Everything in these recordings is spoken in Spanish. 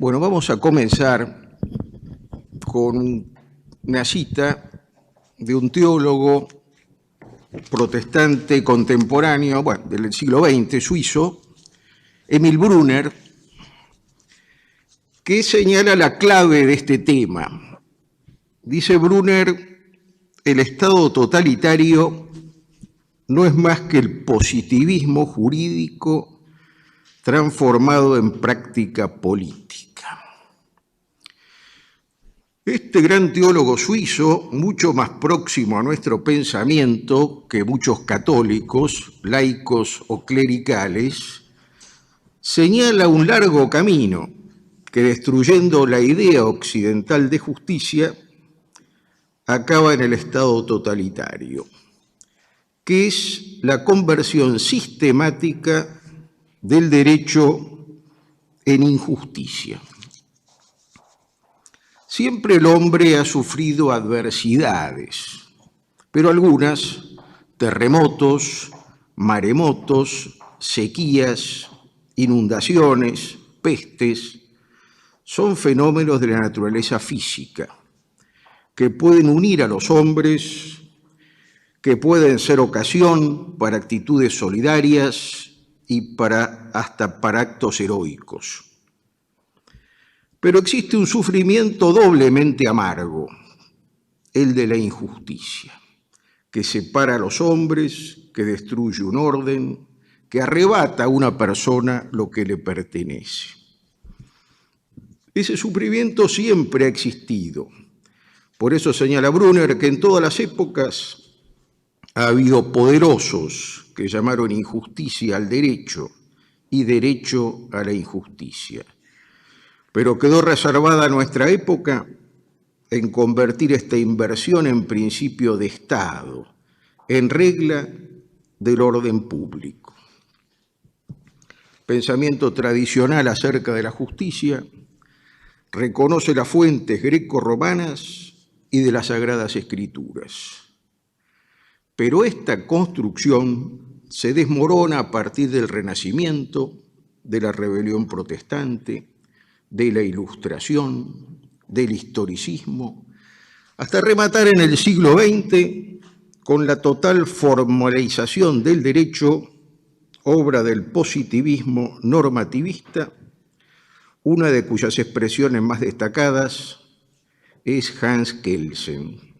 Bueno, vamos a comenzar con una cita de un teólogo protestante contemporáneo, bueno, del siglo XX, suizo, Emil Brunner, que señala la clave de este tema. Dice Brunner, el Estado totalitario no es más que el positivismo jurídico transformado en práctica política. Este gran teólogo suizo, mucho más próximo a nuestro pensamiento que muchos católicos, laicos o clericales, señala un largo camino que, destruyendo la idea occidental de justicia, acaba en el Estado totalitario, que es la conversión sistemática del derecho en injusticia. Siempre el hombre ha sufrido adversidades, pero algunas, terremotos, maremotos, sequías, inundaciones, pestes, son fenómenos de la naturaleza física que pueden unir a los hombres, que pueden ser ocasión para actitudes solidarias y hasta para actos heroicos. Pero existe un sufrimiento doblemente amargo, el de la injusticia, que separa a los hombres, que destruye un orden, que arrebata a una persona lo que le pertenece. Ese sufrimiento siempre ha existido. Por eso señala Brunner que en todas las épocas ha habido poderosos que llamaron injusticia al derecho y derecho a la injusticia. Pero quedó reservada nuestra época en convertir esta inversión en principio de Estado, en regla del orden público. Pensamiento tradicional acerca de la justicia reconoce las fuentes greco-romanas y de las Sagradas Escrituras. Pero esta construcción se desmorona a partir del Renacimiento, de la rebelión protestante, de la Ilustración, del historicismo, hasta rematar en el siglo XX con la total formalización del derecho, obra del positivismo normativista, una de cuyas expresiones más destacadas es Hans Kelsen.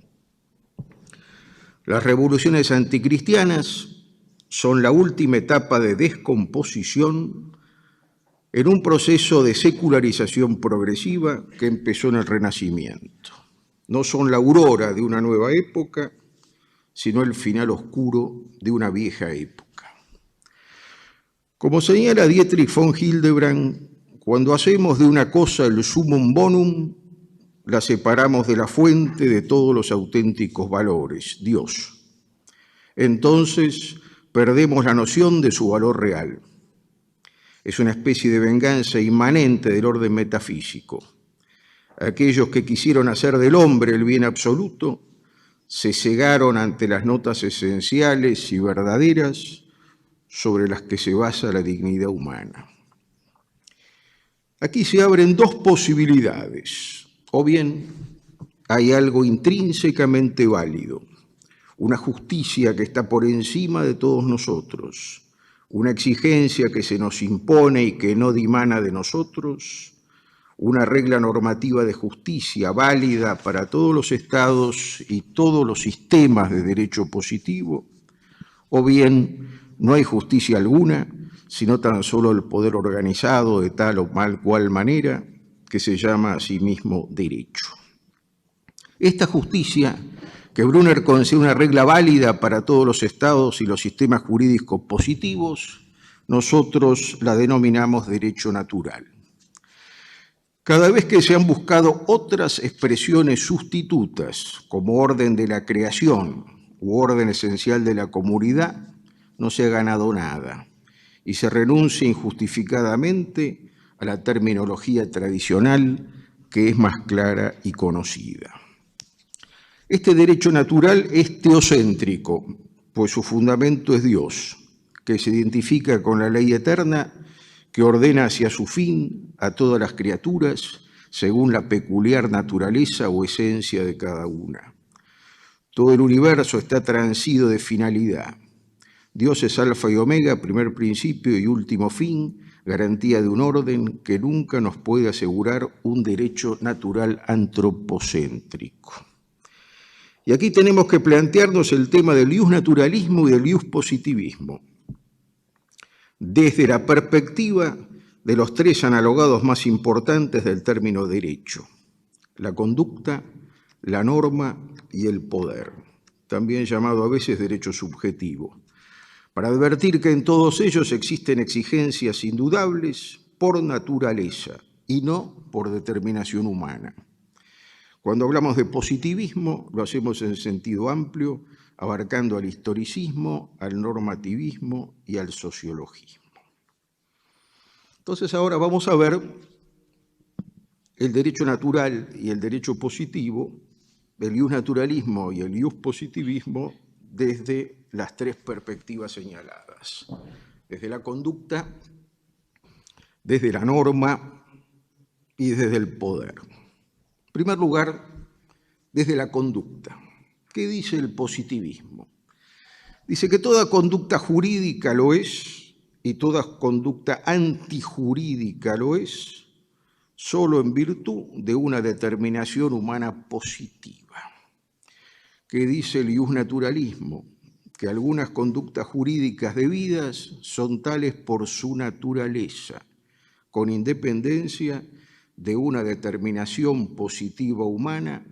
Las revoluciones anticristianas son la última etapa de descomposición en un proceso de secularización progresiva que empezó en el Renacimiento. No son la aurora de una nueva época, sino el final oscuro de una vieja época. Como señala Dietrich von Hildebrand, cuando hacemos de una cosa el summum bonum, la separamos de la fuente de todos los auténticos valores, Dios. Entonces perdemos la noción de su valor real. Es una especie de venganza inmanente del orden metafísico. Aquellos que quisieron hacer del hombre el bien absoluto se cegaron ante las notas esenciales y verdaderas sobre las que se basa la dignidad humana. Aquí se abren dos posibilidades. O bien hay algo intrínsecamente válido, una justicia que está por encima de todos nosotros, una exigencia que se nos impone y que no dimana de nosotros, una regla normativa de justicia válida para todos los estados y todos los sistemas de derecho positivo, o bien no hay justicia alguna, sino tan solo el poder organizado de tal o cual manera que se llama a sí mismo derecho. Esta justicia, que Brunner considera una regla válida para todos los estados y los sistemas jurídicos positivos, nosotros la denominamos derecho natural. Cada vez que se han buscado otras expresiones sustitutas, como orden de la creación u orden esencial de la comunidad, no se ha ganado nada y se renuncia injustificadamente a la terminología tradicional que es más clara y conocida. Este derecho natural es teocéntrico, pues su fundamento es Dios, que se identifica con la ley eterna que ordena hacia su fin a todas las criaturas según la peculiar naturaleza o esencia de cada una. Todo el universo está transido de finalidad. Dios es alfa y omega, primer principio y último fin, garantía de un orden que nunca nos puede asegurar un derecho natural antropocéntrico. Y aquí tenemos que plantearnos el tema del iusnaturalismo y del iuspositivismo, desde la perspectiva de los tres analogados más importantes del término derecho: la conducta, la norma y el poder, también llamado a veces derecho subjetivo, para advertir que en todos ellos existen exigencias indudables por naturaleza y no por determinación humana. Cuando hablamos de positivismo, lo hacemos en sentido amplio, abarcando al historicismo, al normativismo y al sociologismo. Entonces ahora vamos a ver el derecho natural y el derecho positivo, el iusnaturalismo y el iuspositivismo desde las tres perspectivas señaladas: desde la conducta, desde la norma y desde el poder. En primer lugar, desde la conducta. ¿Qué dice el positivismo? Dice que toda conducta jurídica lo es y toda conducta antijurídica lo es solo en virtud de una determinación humana positiva. ¿Qué dice el iusnaturalismo? Que algunas conductas jurídicas debidas son tales por su naturaleza, con independencia de una determinación positiva humana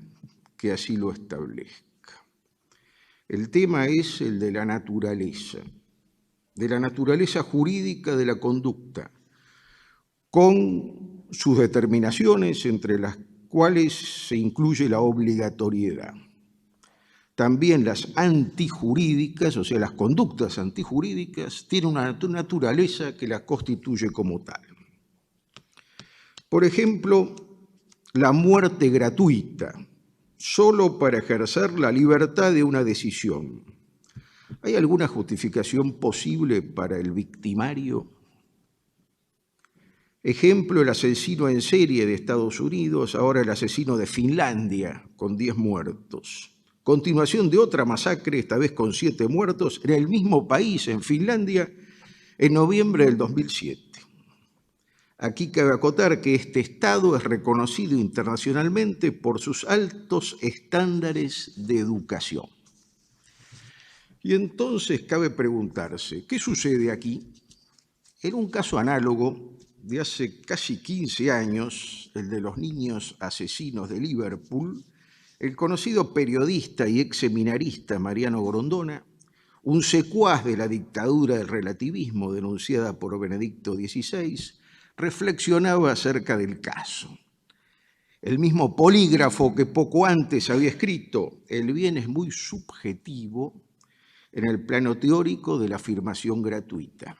que así lo establezca. El tema es el de la naturaleza jurídica de la conducta, con sus determinaciones entre las cuales se incluye la obligatoriedad. También las antijurídicas, o sea, las conductas antijurídicas, tienen una naturaleza que las constituye como tal. Por ejemplo, la muerte gratuita, solo para ejercer la libertad de una decisión. ¿Hay alguna justificación posible para el victimario? Ejemplo, el asesino en serie de Estados Unidos, ahora el asesino de Finlandia, con 10 muertos. Continuación de otra masacre, esta vez con 7 muertos, en el mismo país, en Finlandia, en noviembre del 2007. Aquí cabe acotar que este Estado es reconocido internacionalmente por sus altos estándares de educación. Y entonces cabe preguntarse, ¿qué sucede aquí? En un caso análogo de hace casi 15 años, el de los niños asesinos de Liverpool, el conocido periodista y ex seminarista Mariano Grondona, un secuaz de la dictadura del relativismo denunciada por Benedicto XVI, reflexionaba acerca del caso. El mismo polígrafo que poco antes había escrito: el bien es muy subjetivo en el plano teórico de la afirmación gratuita.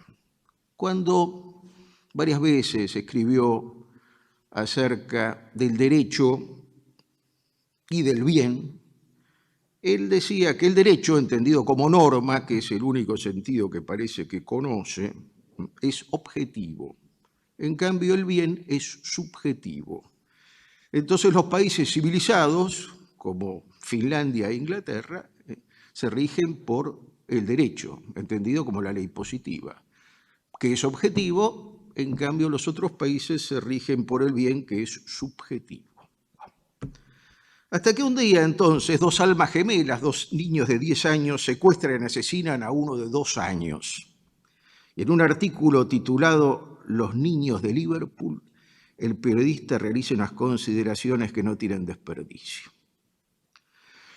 Cuando varias veces escribió acerca del derecho y del bien, él decía que el derecho, entendido como norma, que es el único sentido que parece que conoce, es objetivo. En cambio, el bien es subjetivo. Entonces, los países civilizados, como Finlandia e Inglaterra, se rigen por el derecho, entendido como la ley positiva, que es objetivo. En cambio, los otros países se rigen por el bien, que es subjetivo. Hasta que un día, entonces, 2 almas gemelas, 2 niños de 10 años, secuestran y asesinan a uno de 2 años. Y en un artículo titulado Los niños de Liverpool, el periodista realiza unas consideraciones que no tienen desperdicio.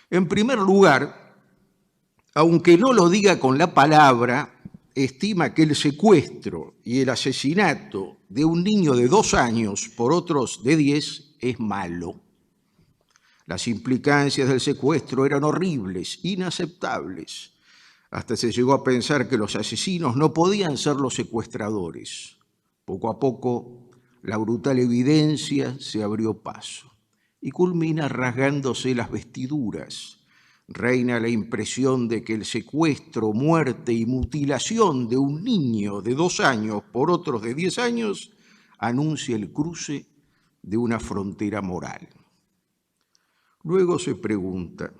En primer lugar, aunque no lo diga con la palabra, estima que el secuestro y el asesinato de un niño de 2 años por otros de 10 es malo. Las implicancias del secuestro eran horribles, inaceptables. Hasta se llegó a pensar que los asesinos no podían ser los secuestradores. Poco a poco, la brutal evidencia se abrió paso y culmina rasgándose las vestiduras, reina la impresión de que el secuestro, muerte y mutilación de un niño de 2 años por otros de 10 años anuncia el cruce de una frontera moral. Luego se pregunta,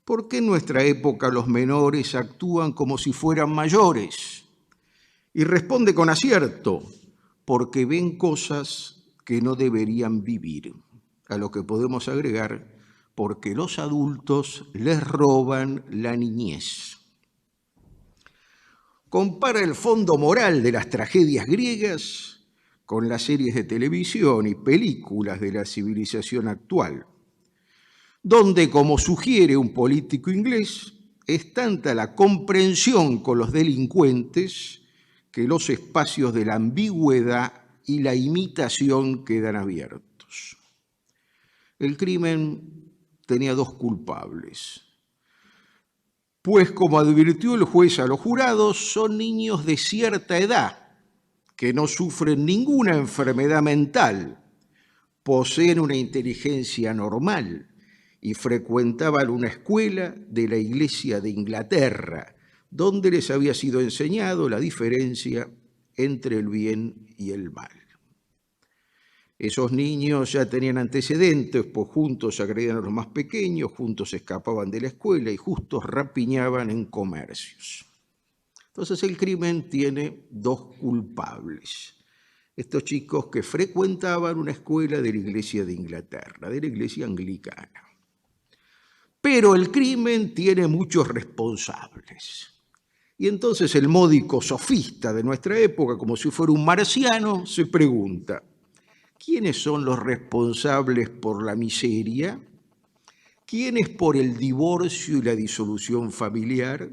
¿por qué en nuestra época los menores actúan como si fueran mayores? Y responde con acierto, porque ven cosas que no deberían vivir, a lo que podemos agregar, porque los adultos les roban la niñez. Compara el fondo moral de las tragedias griegas con las series de televisión y películas de la civilización actual, donde, como sugiere un político inglés, es tanta la comprensión con los delincuentes que los espacios de la ambigüedad y la imitación quedan abiertos. El crimen tenía 2 culpables, pues, como advirtió el juez a los jurados, son niños de cierta edad que no sufren ninguna enfermedad mental, poseen una inteligencia normal y frecuentaban una escuela de la Iglesia de Inglaterra, donde les había sido enseñado la diferencia entre el bien y el mal. Esos niños ya tenían antecedentes, pues juntos agredían a los más pequeños, juntos escapaban de la escuela y juntos rapiñaban en comercios. Entonces el crimen tiene 2 culpables. Estos chicos que frecuentaban una escuela de la Iglesia de Inglaterra, de la Iglesia anglicana. Pero el crimen tiene muchos responsables. Y entonces el módico sofista de nuestra época, como si fuera un marciano, se pregunta, ¿quiénes son los responsables por la miseria? ¿Quiénes por el divorcio y la disolución familiar?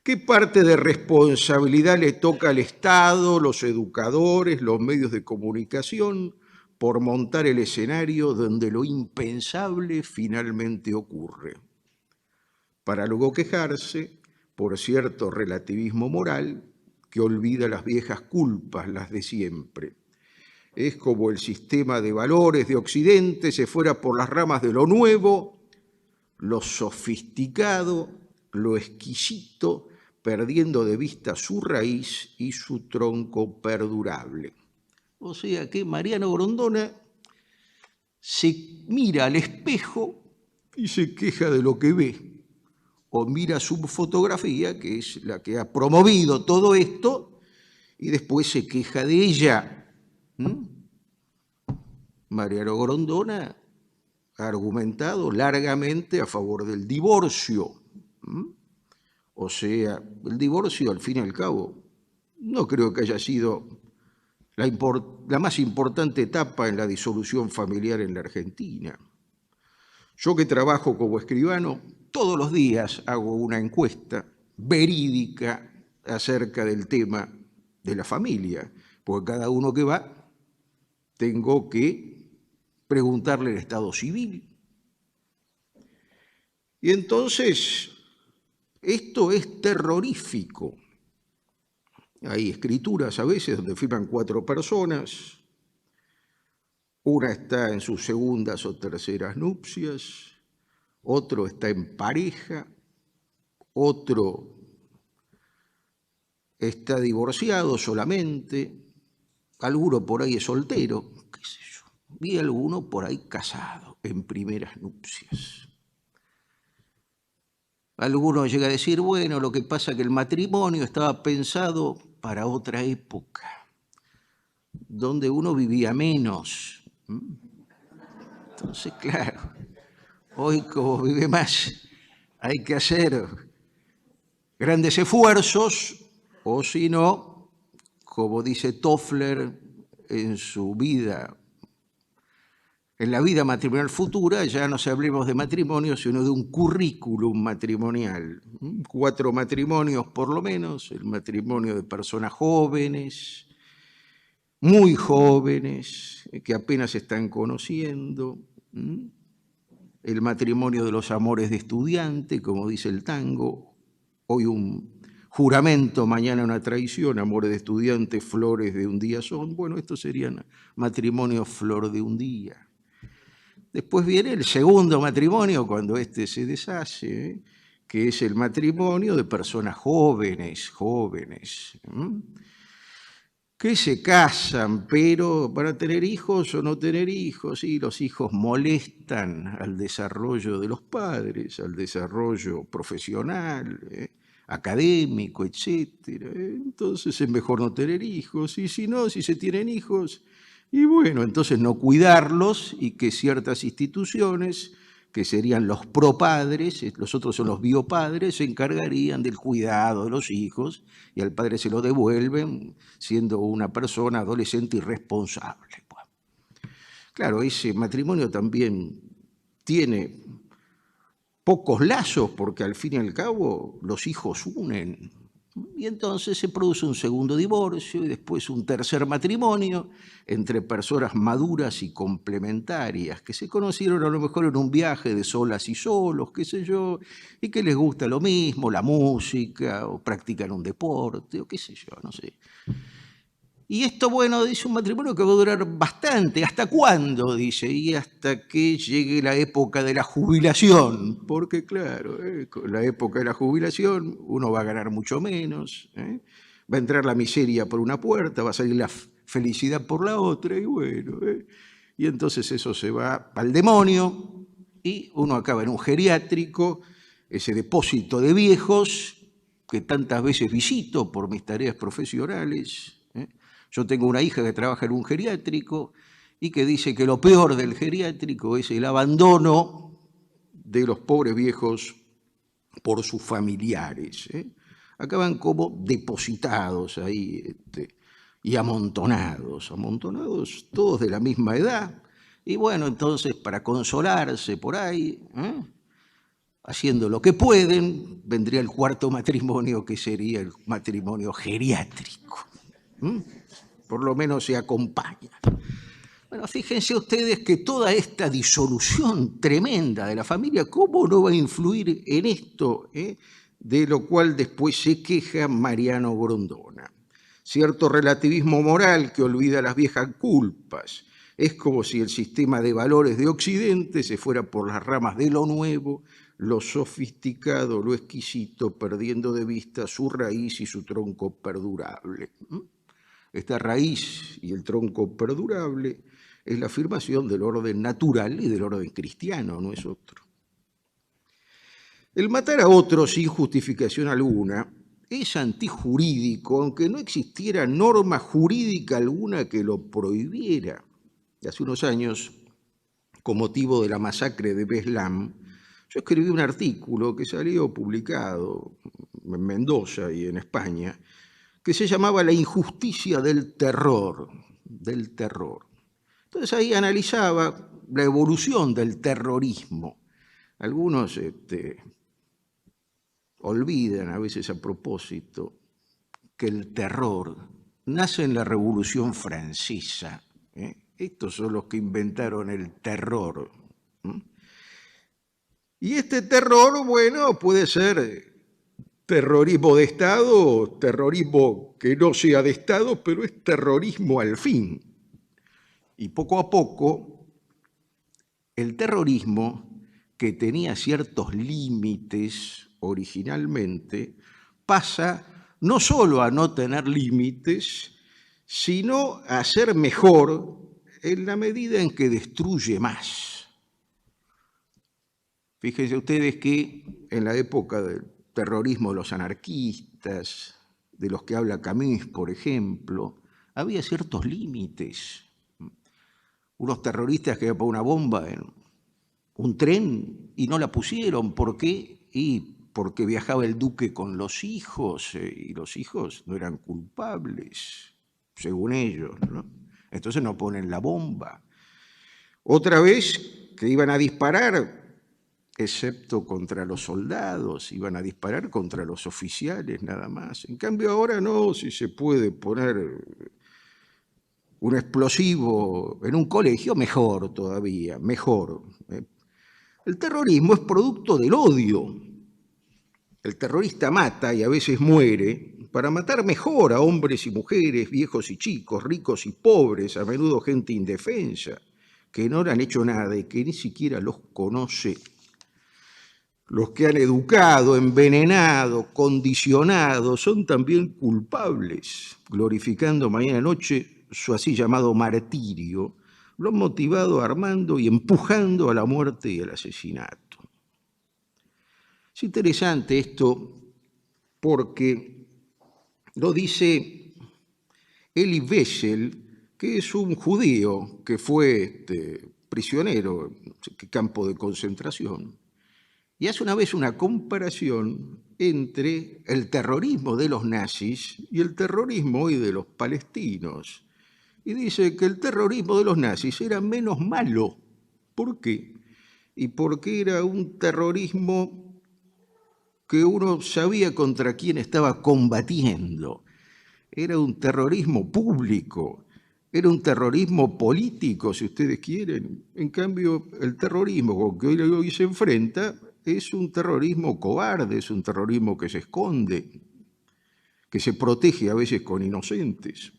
¿Qué parte de responsabilidad le toca al Estado, los educadores, los medios de comunicación, por montar el escenario donde lo impensable finalmente ocurre? Para luego quejarse por cierto relativismo moral que olvida las viejas culpas, las de siempre. Es como el sistema de valores de Occidente se fuera por las ramas de lo nuevo, lo sofisticado, lo exquisito, perdiendo de vista su raíz y su tronco perdurable. O sea que Mariano Grondona se mira al espejo y se queja de lo que ve, o mira su fotografía, que es la que ha promovido todo esto, y después se queja de ella. Mariano Grondona ha argumentado largamente a favor del divorcio. O sea, el divorcio, al fin y al cabo, no creo que haya sido la más importante etapa en la disolución familiar en la Argentina. Yo, que trabajo como escribano, todos los días hago una encuesta verídica acerca del tema de la familia, porque cada uno que va tengo que preguntarle el estado civil. Y entonces, esto es terrorífico. Hay escrituras a veces donde firman 4 personas, una está en sus segundas o terceras nupcias, otro está en pareja, otro está divorciado solamente, alguno por ahí es soltero, qué sé yo, y alguno por ahí casado en primeras nupcias. Alguno llega a decir, bueno, lo que pasa es que el matrimonio estaba pensado para otra época, donde uno vivía menos. Entonces, claro, hoy como vive más, hay que hacer grandes esfuerzos, o si no, como dice Toffler en su vida, en la vida matrimonial futura, ya no hablemos de matrimonio, sino de un currículum matrimonial. 4 matrimonios por lo menos, el matrimonio de personas jóvenes, muy jóvenes, que apenas se están conociendo, el matrimonio de los amores de estudiante, como dice el tango, hoy un juramento, mañana una traición, amores de estudiante, flores de un día son. Bueno, estos serían matrimonios flor de un día. Después viene el segundo matrimonio, cuando este se deshace, que es el matrimonio de personas jóvenes, que se casan, pero para tener hijos o no tener hijos, y los hijos molestan al desarrollo de los padres, al desarrollo profesional, académico, etc. Entonces es mejor no tener hijos, y si no, si se tienen hijos, y bueno, entonces no cuidarlos, y que ciertas instituciones, que serían los propadres, los otros son los biopadres, se encargarían del cuidado de los hijos, y al padre se lo devuelven siendo una persona adolescente irresponsable. Bueno, claro, ese matrimonio también tiene pocos lazos, porque al fin y al cabo los hijos unen. Y entonces se produce un segundo divorcio y después un tercer matrimonio entre personas maduras y complementarias que se conocieron a lo mejor en un viaje de solas y solos, qué sé yo, y que les gusta lo mismo, la música, o practican un deporte, o qué sé yo, no sé. Y esto, bueno, dice un matrimonio que va a durar bastante. ¿Hasta cuándo? Dice, y hasta que llegue la época de la jubilación. Porque claro, con la época de la jubilación uno va a ganar mucho menos, va a entrar la miseria por una puerta, va a salir la felicidad por la otra, y bueno, y entonces eso se va al demonio y uno acaba en un geriátrico, ese depósito de viejos que tantas veces visito por mis tareas profesionales. Yo tengo una hija que trabaja en un geriátrico y que dice que lo peor del geriátrico es el abandono de los pobres viejos por sus familiares. Acaban como depositados ahí y amontonados todos de la misma edad. Y bueno, entonces para consolarse por ahí, haciendo lo que pueden, vendría el cuarto matrimonio, que sería el matrimonio geriátrico. Por lo menos se acompaña. Bueno, fíjense ustedes que toda esta disolución tremenda de la familia, ¿cómo no va a influir en esto, de lo cual después se queja Mariano Grondona? Cierto relativismo moral que olvida las viejas culpas. Es como si el sistema de valores de Occidente se fuera por las ramas de lo nuevo, lo sofisticado, lo exquisito, perdiendo de vista su raíz y su tronco perdurable. Esta raíz y el tronco perdurable es la afirmación del orden natural y del orden cristiano, no es otro. El matar a otro sin justificación alguna es antijurídico, aunque no existiera norma jurídica alguna que lo prohibiera. Hace unos años, con motivo de la masacre de Beslam, yo escribí un artículo que salió publicado en Mendoza y en España, que se llamaba La injusticia del terror. Entonces ahí analizaba la evolución del terrorismo. Algunos olvidan a veces a propósito que el terror nace en la Revolución Francesa. Estos son los que inventaron el terror. Y este terror, bueno, puede ser terrorismo de Estado, terrorismo que no sea de Estado, pero es terrorismo al fin. Y poco a poco, el terrorismo, que tenía ciertos límites originalmente, pasa no solo a no tener límites, sino a ser mejor en la medida en que destruye más. Fíjense ustedes que en la época del terrorismo de los anarquistas, de los que habla Camus, por ejemplo, había ciertos límites. Unos terroristas que iban a poner una bomba en un tren y no la pusieron. ¿Por qué? Y porque viajaba el duque con los hijos, y los hijos no eran culpables, según ellos, ¿no? Entonces no ponen la bomba. Otra vez que iban a disparar, excepto contra los soldados, iban a disparar contra los oficiales nada más. En cambio ahora no, si se puede poner un explosivo en un colegio, mejor todavía, mejor. El terrorismo es producto del odio. El terrorista mata y a veces muere para matar mejor a hombres y mujeres, viejos y chicos, ricos y pobres, a menudo gente indefensa. que no le han hecho nada y que ni siquiera los conoce, los que han educado, envenenado, condicionado, son también culpables, glorificando mañana noche su así llamado martirio, lo han motivado armando y empujando a la muerte y al asesinato. Es interesante esto porque lo dice Elie Wiesel, que es un judío que fue prisionero en campo de concentración, y hace una vez una comparación entre el terrorismo de los nazis y el terrorismo hoy de los palestinos. Y dice que el terrorismo de los nazis era menos malo. ¿Por qué? Y porque era un terrorismo que uno sabía contra quién estaba combatiendo. Era un terrorismo público, era un terrorismo político, si ustedes quieren. En cambio, el terrorismo con que hoy se enfrenta es un terrorismo cobarde, es un terrorismo que se esconde, que se protege a veces con inocentes.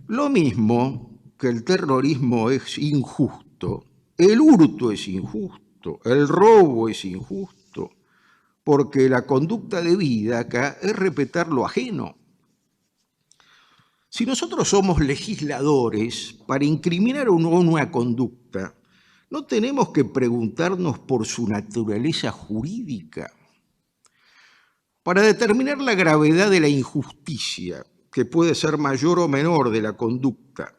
Lo mismo que el terrorismo es injusto, el hurto es injusto, el robo es injusto, porque la conducta debida acá es respetar lo ajeno. Si nosotros somos legisladores para incriminar una conducta, no tenemos que preguntarnos por su naturaleza jurídica. Para determinar la gravedad de la injusticia, que puede ser mayor o menor de la conducta,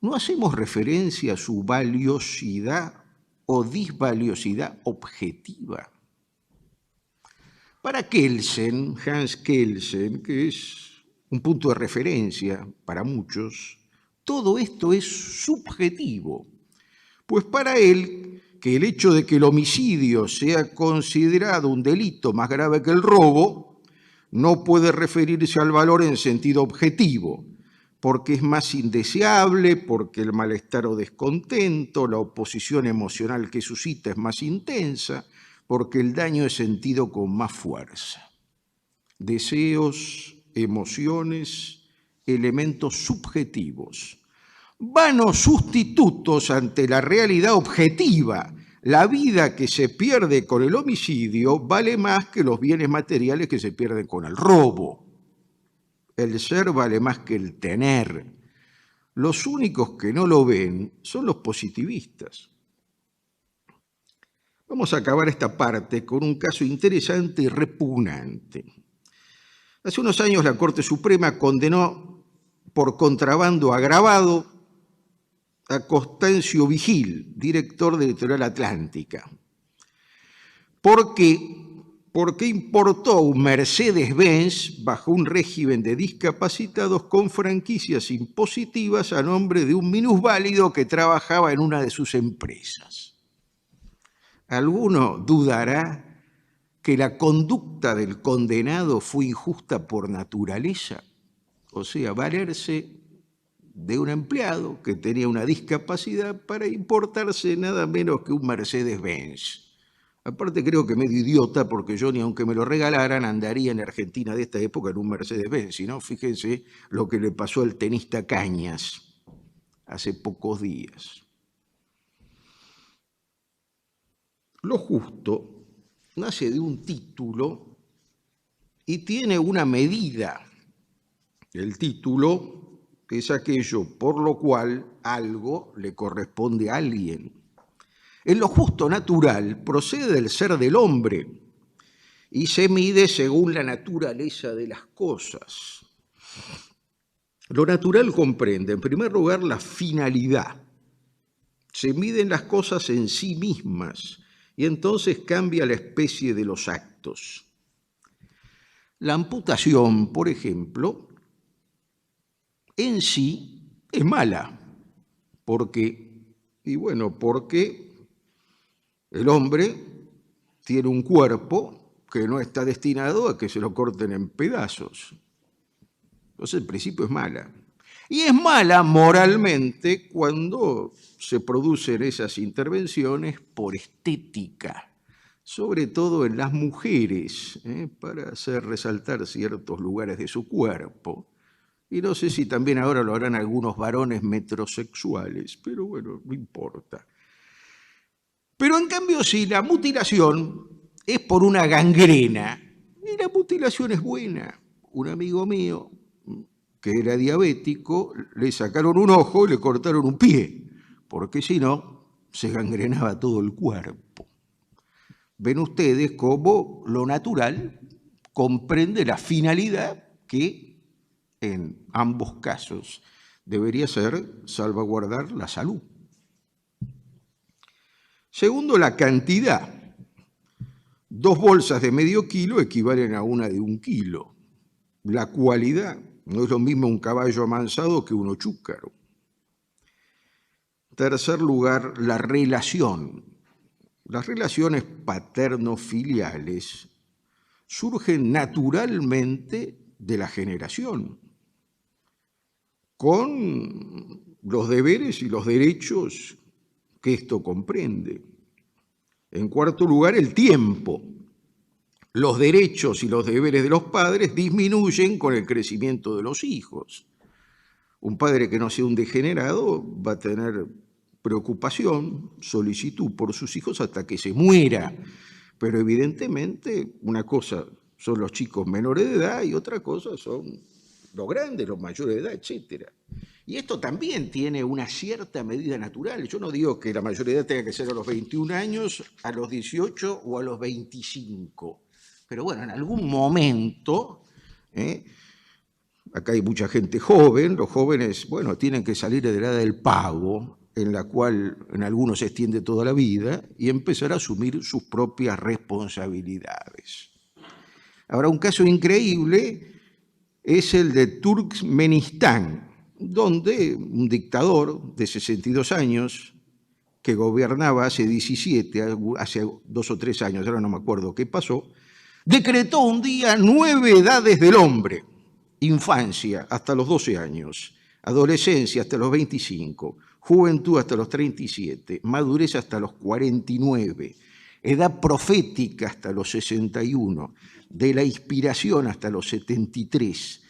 no hacemos referencia a su valiosidad o disvaliosidad objetiva. Para Kelsen, Hans Kelsen, que es un punto de referencia para muchos, todo esto es subjetivo, pues para él, que el hecho de que el homicidio sea considerado un delito más grave que el robo, no puede referirse al valor en sentido objetivo, porque es más indeseable, porque el malestar o descontento, la oposición emocional que suscita es más intensa, porque el daño es sentido con más fuerza. Deseos, emociones, elementos subjetivos, vanos sustitutos ante la realidad objetiva. La vida que se pierde con el homicidio vale más que los bienes materiales que se pierden con el robo. El ser vale más que el tener. Los únicos que no lo ven son los positivistas. Vamos a acabar esta parte con un caso interesante y repugnante. Hace unos años la Corte Suprema condenó por contrabando agravado a Constancio Vigil, director de Editorial Atlántica. ¿Por qué? Porque importó un Mercedes-Benz bajo un régimen de discapacitados con franquicias impositivas a nombre de un minusválido que trabajaba en una de sus empresas. ¿Alguno dudará que la conducta del condenado fue injusta por naturaleza? O sea, valerse de un empleado que tenía una discapacidad para importarse nada menos que un Mercedes-Benz. Aparte creo que medio idiota, porque yo ni aunque me lo regalaran andaría en Argentina de esta época en un Mercedes-Benz, sino fíjense lo que le pasó al tenista Cañas hace pocos días. Lo justo nace de un título y tiene una medida. El título es aquello por lo cual algo le corresponde a alguien. En lo justo natural procede del ser del hombre y se mide según la naturaleza de las cosas. Lo natural comprende, en primer lugar, la finalidad. Se miden las cosas en sí mismas y entonces cambia la especie de los actos. La amputación, por ejemplo, en sí es mala. ¿Por qué? Y bueno, porque el hombre tiene un cuerpo que no está destinado a que se lo corten en pedazos. Entonces, el principio es mala. Y es mala moralmente cuando se producen esas intervenciones por estética, sobre todo en las mujeres, para hacer resaltar ciertos lugares de su cuerpo. Y no sé si también ahora lo harán algunos varones metrosexuales, pero bueno, no importa. Pero en cambio, si la mutilación es por una gangrena, y la mutilación es buena. Un amigo mío, que era diabético, le sacaron un ojo y le cortaron un pie, porque si no, se gangrenaba todo el cuerpo. Ven ustedes cómo lo natural comprende la finalidad que en ambos casos debería ser salvaguardar la salud. Segundo, la cantidad. 2 bolsas de medio kilo equivalen a una de 1 kilo. La cualidad. No es lo mismo un caballo amansado que uno chúcaro. Tercer lugar, la relación. Las relaciones paterno-filiales surgen naturalmente de la generación, con los deberes y los derechos que esto comprende. En cuarto lugar, el tiempo. Los derechos y los deberes de los padres disminuyen con el crecimiento de los hijos. Un padre que no sea un degenerado va a tener preocupación, solicitud por sus hijos hasta que se muera. Pero evidentemente una cosa son los chicos menores de edad y otra cosa son los grandes, los mayores de edad, etc. Y esto también tiene una cierta medida natural. Yo no digo que la mayoría de edad tenga que ser a los 21 años, a los 18 o a los 25. Pero bueno, en algún momento, acá hay mucha gente joven, los jóvenes, bueno, tienen que salir de la edad del pago, en la cual en algunos se extiende toda la vida, y empezar a asumir sus propias responsabilidades. Ahora, un caso increíble es el de Turkmenistán, donde un dictador de 62 años, que gobernaba hace 17, hace 2 o 3 años, ahora no me acuerdo qué pasó, decretó un día 9 edades del hombre: infancia hasta los 12 años, adolescencia hasta los 25, juventud hasta los 37, madurez hasta los 49, edad profética hasta los 61, de la inspiración hasta los 73,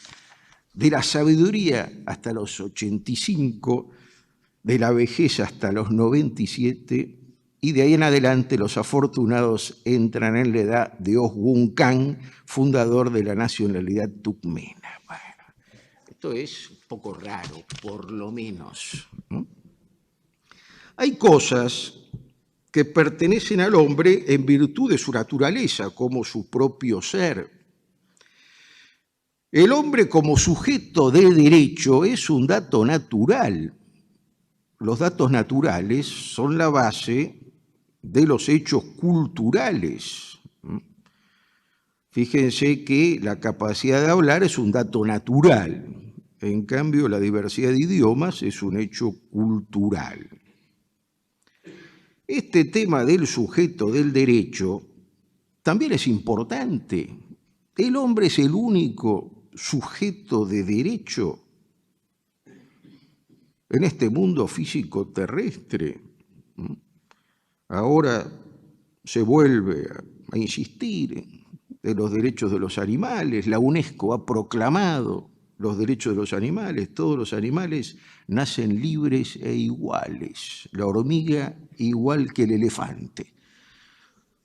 de la sabiduría hasta los 85, de la vejez hasta los 97, y de ahí en adelante los afortunados entran en la edad de Osgun Khan, fundador de la nacionalidad turkmena. Bueno, esto es un poco raro, por lo menos, ¿no? Hay cosas que pertenecen al hombre en virtud de su naturaleza, como su propio ser. El hombre como sujeto de derecho es un dato natural. Los datos naturales son la base de los hechos culturales. Fíjense que la capacidad de hablar es un dato natural. En cambio, la diversidad de idiomas es un hecho cultural. Este tema del sujeto del derecho también es importante. El hombre es el único sujeto de derecho en este mundo físico terrestre. Ahora se vuelve a insistir en los derechos de los animales. La UNESCO ha proclamado los derechos de los animales. Todos los animales nacen libres e iguales. La hormiga igual que el elefante,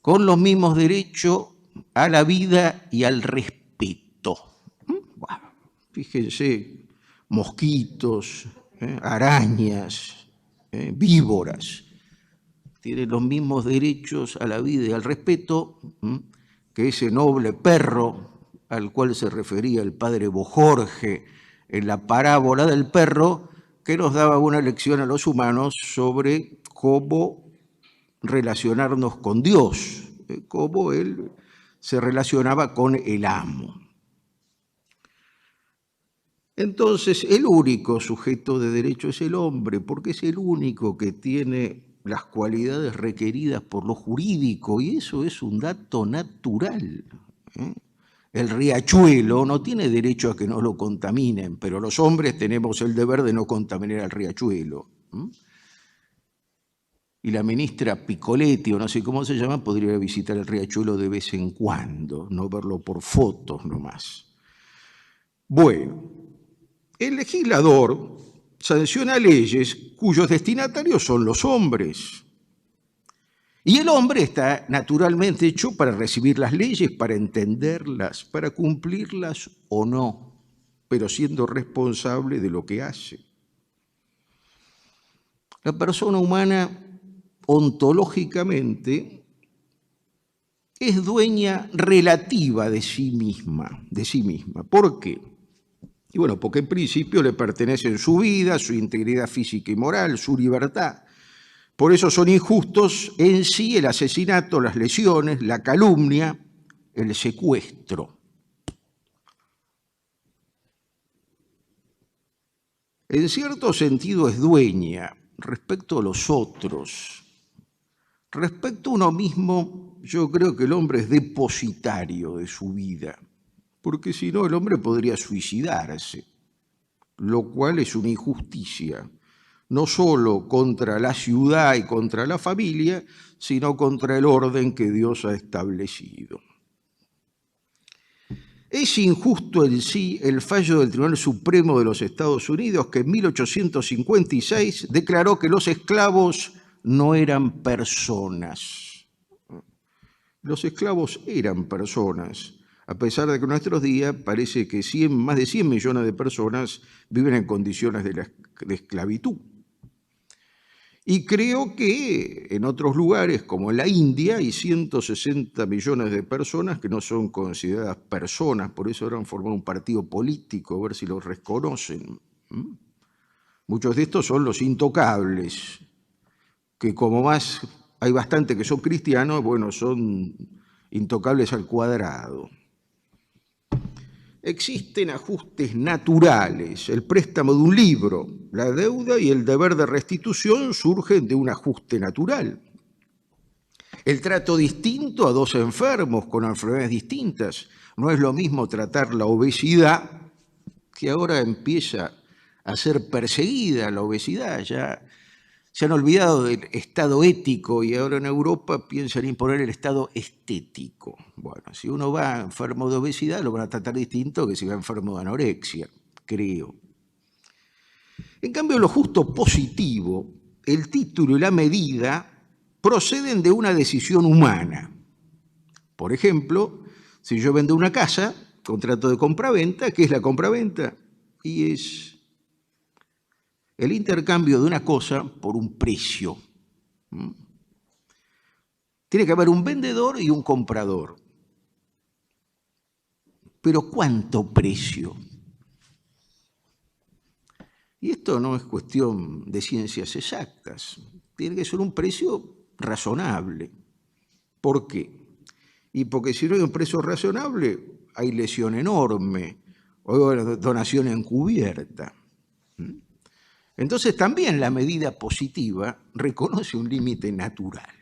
con los mismos derechos a la vida y al respeto. Bueno, fíjense, mosquitos, arañas, víboras, tienen los mismos derechos a la vida y al respeto que ese noble perro al cual se refería el padre Bojorge en la parábola del perro, que nos daba una lección a los humanos sobre cómo relacionarnos con Dios, cómo Él se relacionaba con el amo. Entonces, el único sujeto de derecho es el hombre, porque es el único que tiene las cualidades requeridas por lo jurídico, y eso es un dato natural. El riachuelo no tiene derecho a que no lo contaminen, pero los hombres tenemos el deber de no contaminar al riachuelo. Y la ministra Piccoletti, o no sé cómo se llama, podría visitar el riachuelo de vez en cuando, no verlo por fotos nomás. Bueno, El legislador sanciona leyes cuyos destinatarios son los hombres. Y el hombre está naturalmente hecho para recibir las leyes, para entenderlas, para cumplirlas o no, pero siendo responsable de lo que hace. La persona humana, ontológicamente, es dueña relativa de sí misma. ¿Por qué? Y bueno, porque en principio le pertenecen su vida, su integridad física y moral, su libertad. Por eso son injustos en sí el asesinato, las lesiones, la calumnia, el secuestro. En cierto sentido es dueña respecto a los otros. Respecto a uno mismo, yo creo que el hombre es depositario de su vida, porque si no el hombre podría suicidarse, lo cual es una injusticia, no solo contra la ciudad y contra la familia, sino contra el orden que Dios ha establecido. Es injusto en sí el fallo del Tribunal Supremo de los Estados Unidos, que en 1856 declaró que los esclavos no eran personas. Los esclavos eran personas, a pesar de que en nuestros días parece que más de 100 millones de personas viven en condiciones de esclavitud. Y creo que en otros lugares, como en la India, hay 160 millones de personas que no son consideradas personas, por eso ahora han formado un partido político, a ver si los reconocen. Muchos de estos son los intocables, que como más hay bastante que son cristianos, bueno, son intocables al cuadrado. Existen ajustes naturales. El préstamo de un libro, la deuda y el deber de restitución surgen de un ajuste natural. El trato distinto a dos enfermos con enfermedades distintas. No es lo mismo tratar la obesidad, que ahora empieza a ser perseguida la obesidad. Ya se han olvidado del estado ético y ahora en Europa piensan imponer el estado estético. Bueno, si uno va enfermo de obesidad lo van a tratar distinto que si va enfermo de anorexia, creo. En cambio, lo justo positivo, el título y la medida proceden de una decisión humana. Por ejemplo, si yo vendo una casa, contrato de compraventa, ¿qué es la compraventa? Y es el intercambio de una cosa por un precio. Tiene que haber un vendedor y un comprador. Pero ¿cuánto precio? Y esto no es cuestión de ciencias exactas. Tiene que ser un precio razonable. ¿Por qué? Y porque si no hay un precio razonable, hay lesión enorme o donación encubierta. Entonces también la medida positiva reconoce un límite natural,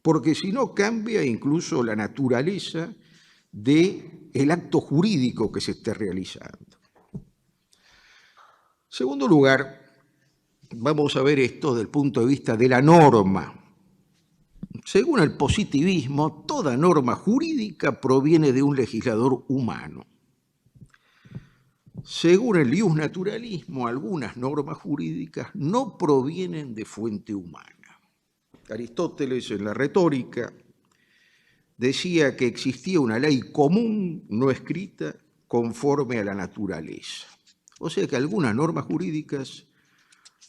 porque si no cambia incluso la naturaleza del acto jurídico que se esté realizando. En segundo lugar, vamos a ver esto desde el punto de vista de la norma. Según el positivismo, toda norma jurídica proviene de un legislador humano. Según el iusnaturalismo, algunas normas jurídicas no provienen de fuente humana. Aristóteles, en la Retórica, decía que existía una ley común no escrita conforme a la naturaleza. O sea que algunas normas jurídicas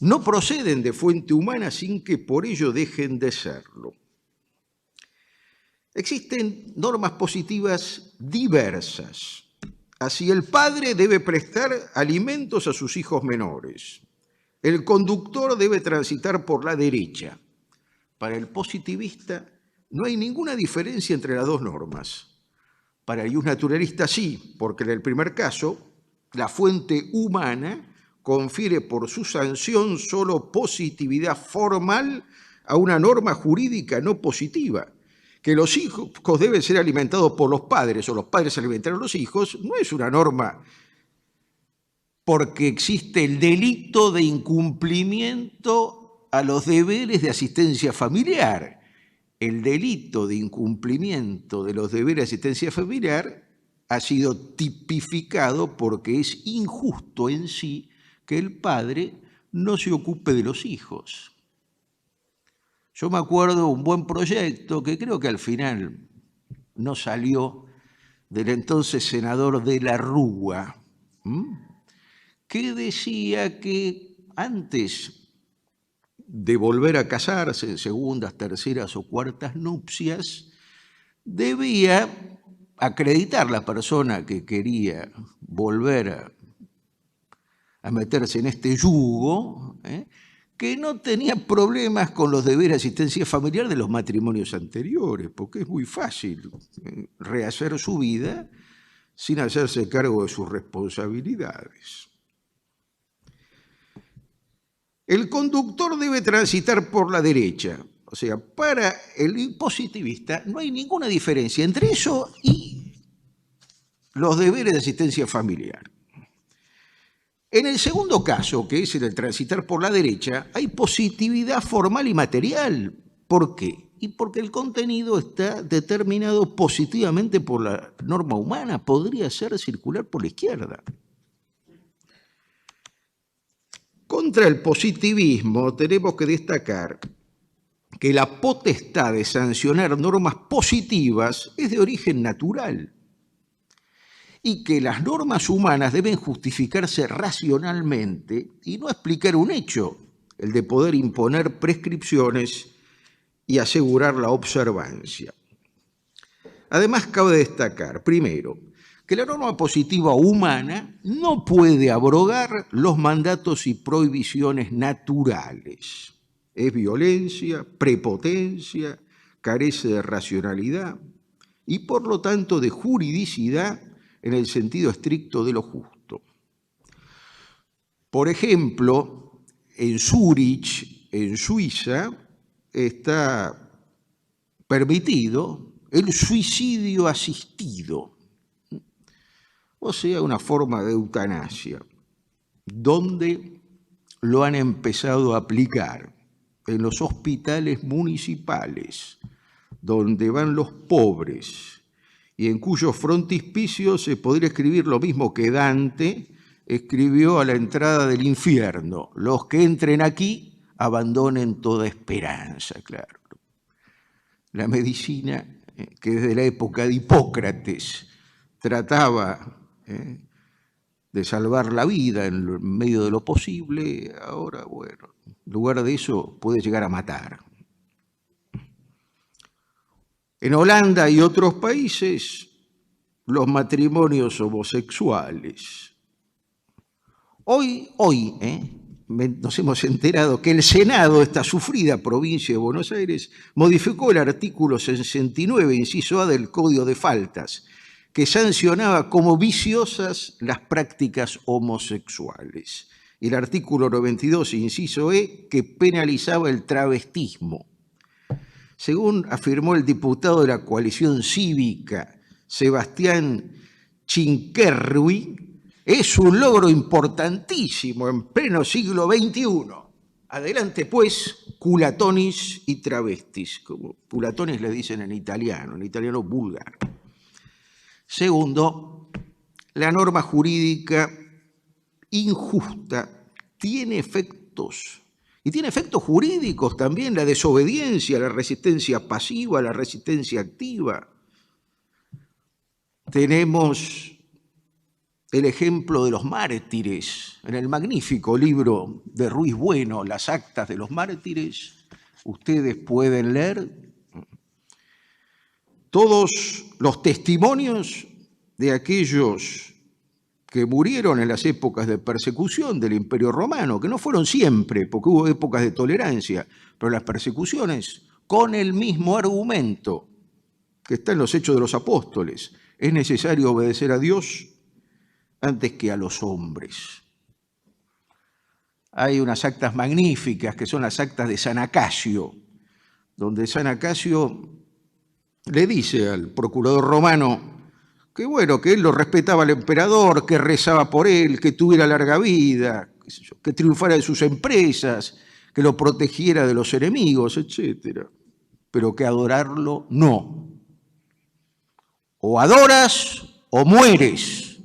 no proceden de fuente humana sin que por ello dejen de serlo. Existen normas positivas diversas. Así, el padre debe prestar alimentos a sus hijos menores. El conductor debe transitar por la derecha. Para el positivista no hay ninguna diferencia entre las dos normas. Para el iusnaturalista sí, porque en el primer caso, la fuente humana confiere por su sanción solo positividad formal a una norma jurídica no positiva. Que los hijos deben ser alimentados por los padres o los padres alimentar a los hijos, no es una norma porque existe el delito de incumplimiento a los deberes de asistencia familiar. El delito de incumplimiento de los deberes de asistencia familiar ha sido tipificado porque es injusto en sí que el padre no se ocupe de los hijos. Yo me acuerdo de un buen proyecto que creo que al final no salió, del entonces senador de la Rúa, que decía que antes de volver a casarse en segundas, terceras o cuartas nupcias, debía acreditar la persona que quería volver a meterse en este yugo, que no tenía problemas con los deberes de asistencia familiar de los matrimonios anteriores, porque es muy fácil rehacer su vida sin hacerse cargo de sus responsabilidades. El conductor debe transitar por la derecha. O sea, para el positivista no hay ninguna diferencia entre eso y los deberes de asistencia familiar. En el segundo caso, que es el de transitar por la derecha, hay positividad formal y material. ¿Por qué? Y porque el contenido está determinado positivamente por la norma humana. Podría ser circular por la izquierda. Contra el positivismo tenemos que destacar que la potestad de sancionar normas positivas es de origen natural y que las normas humanas deben justificarse racionalmente y no explicar un hecho, el de poder imponer prescripciones y asegurar la observancia. Además, cabe destacar, primero, que la norma positiva humana no puede abrogar los mandatos y prohibiciones naturales. Es violencia, prepotencia, carece de racionalidad y por lo tanto de juridicidad en el sentido estricto de lo justo. Por ejemplo, en Zúrich, en Suiza, está permitido el suicidio asistido, o sea, una forma de eutanasia, donde lo han empezado a aplicar en los hospitales municipales, donde van los pobres y en cuyos frontispicios se podría escribir lo mismo que Dante escribió a la entrada del infierno: los que entren aquí abandonen toda esperanza. Claro, la medicina que desde la época de Hipócrates trataba de salvar la vida en medio de lo posible, ahora, bueno, en lugar de eso puede llegar a matar. En Holanda y otros países, los matrimonios homosexuales. Hoy nos hemos enterado que el Senado de esta sufrida provincia de Buenos Aires modificó el artículo 69, inciso A del Código de Faltas, que sancionaba como viciosas las prácticas homosexuales. Y el artículo 92, inciso E, que penalizaba el travestismo. Según afirmó el diputado de la coalición cívica, Sebastián Chinquerri, es un logro importantísimo en pleno siglo XXI. Adelante, pues, culatonis y travestis, como culatonis le dicen en italiano búlgaro. Segundo, la norma jurídica injusta tiene efectos, y tiene efectos jurídicos también: la desobediencia, la resistencia pasiva, la resistencia activa. Tenemos el ejemplo de los mártires en el magnífico libro de Ruiz Bueno, Las actas de los mártires. Ustedes pueden leer todos los testimonios de aquellos que murieron en las épocas de persecución del Imperio Romano, que no fueron siempre, porque hubo épocas de tolerancia, pero las persecuciones con el mismo argumento que está en los Hechos de los Apóstoles: es necesario obedecer a Dios antes que a los hombres. Hay unas actas magníficas que son las actas de San Acacio, donde San Acacio le dice al procurador romano que bueno, que él lo respetaba al emperador, que rezaba por él, que tuviera larga vida, que triunfara en sus empresas, que lo protegiera de los enemigos, etc. Pero que adorarlo no. O adoras o mueres.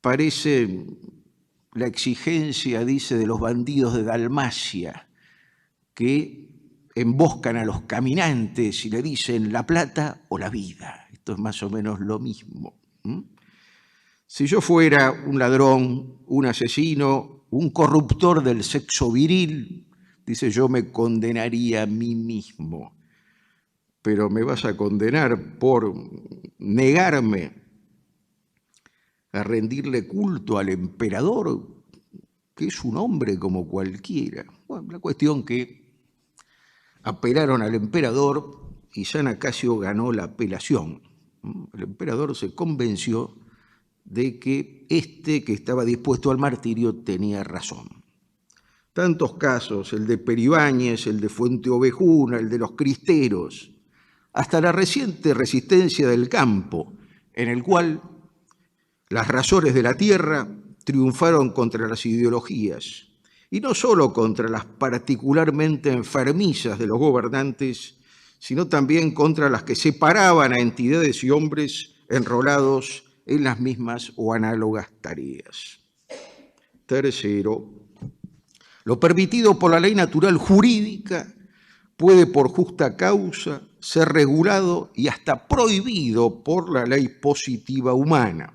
Parece la exigencia, dice, de los bandidos de Dalmacia, que emboscan a los caminantes y le dicen la plata o la vida. Esto es más o menos lo mismo. Si yo fuera un ladrón, un asesino, un corruptor del sexo viril, dice, yo me condenaría a mí mismo. Pero me vas a condenar por negarme a rendirle culto al emperador, que es un hombre como cualquiera. Bueno, la cuestión que apelaron al emperador y San Acacio ganó la apelación. El emperador se convenció de que que estaba dispuesto al martirio, tenía razón. Tantos casos, el de Peribáñez, el de Fuenteovejuna, el de los cristeros, hasta la reciente resistencia del campo, en el cual las razones de la tierra triunfaron contra las ideologías, y no solo contra las particularmente enfermizas de los gobernantes, sino también contra las que separaban a entidades y hombres enrolados en las mismas o análogas tareas. Tercero, lo permitido por la ley natural jurídica puede por justa causa ser regulado y hasta prohibido por la ley positiva humana.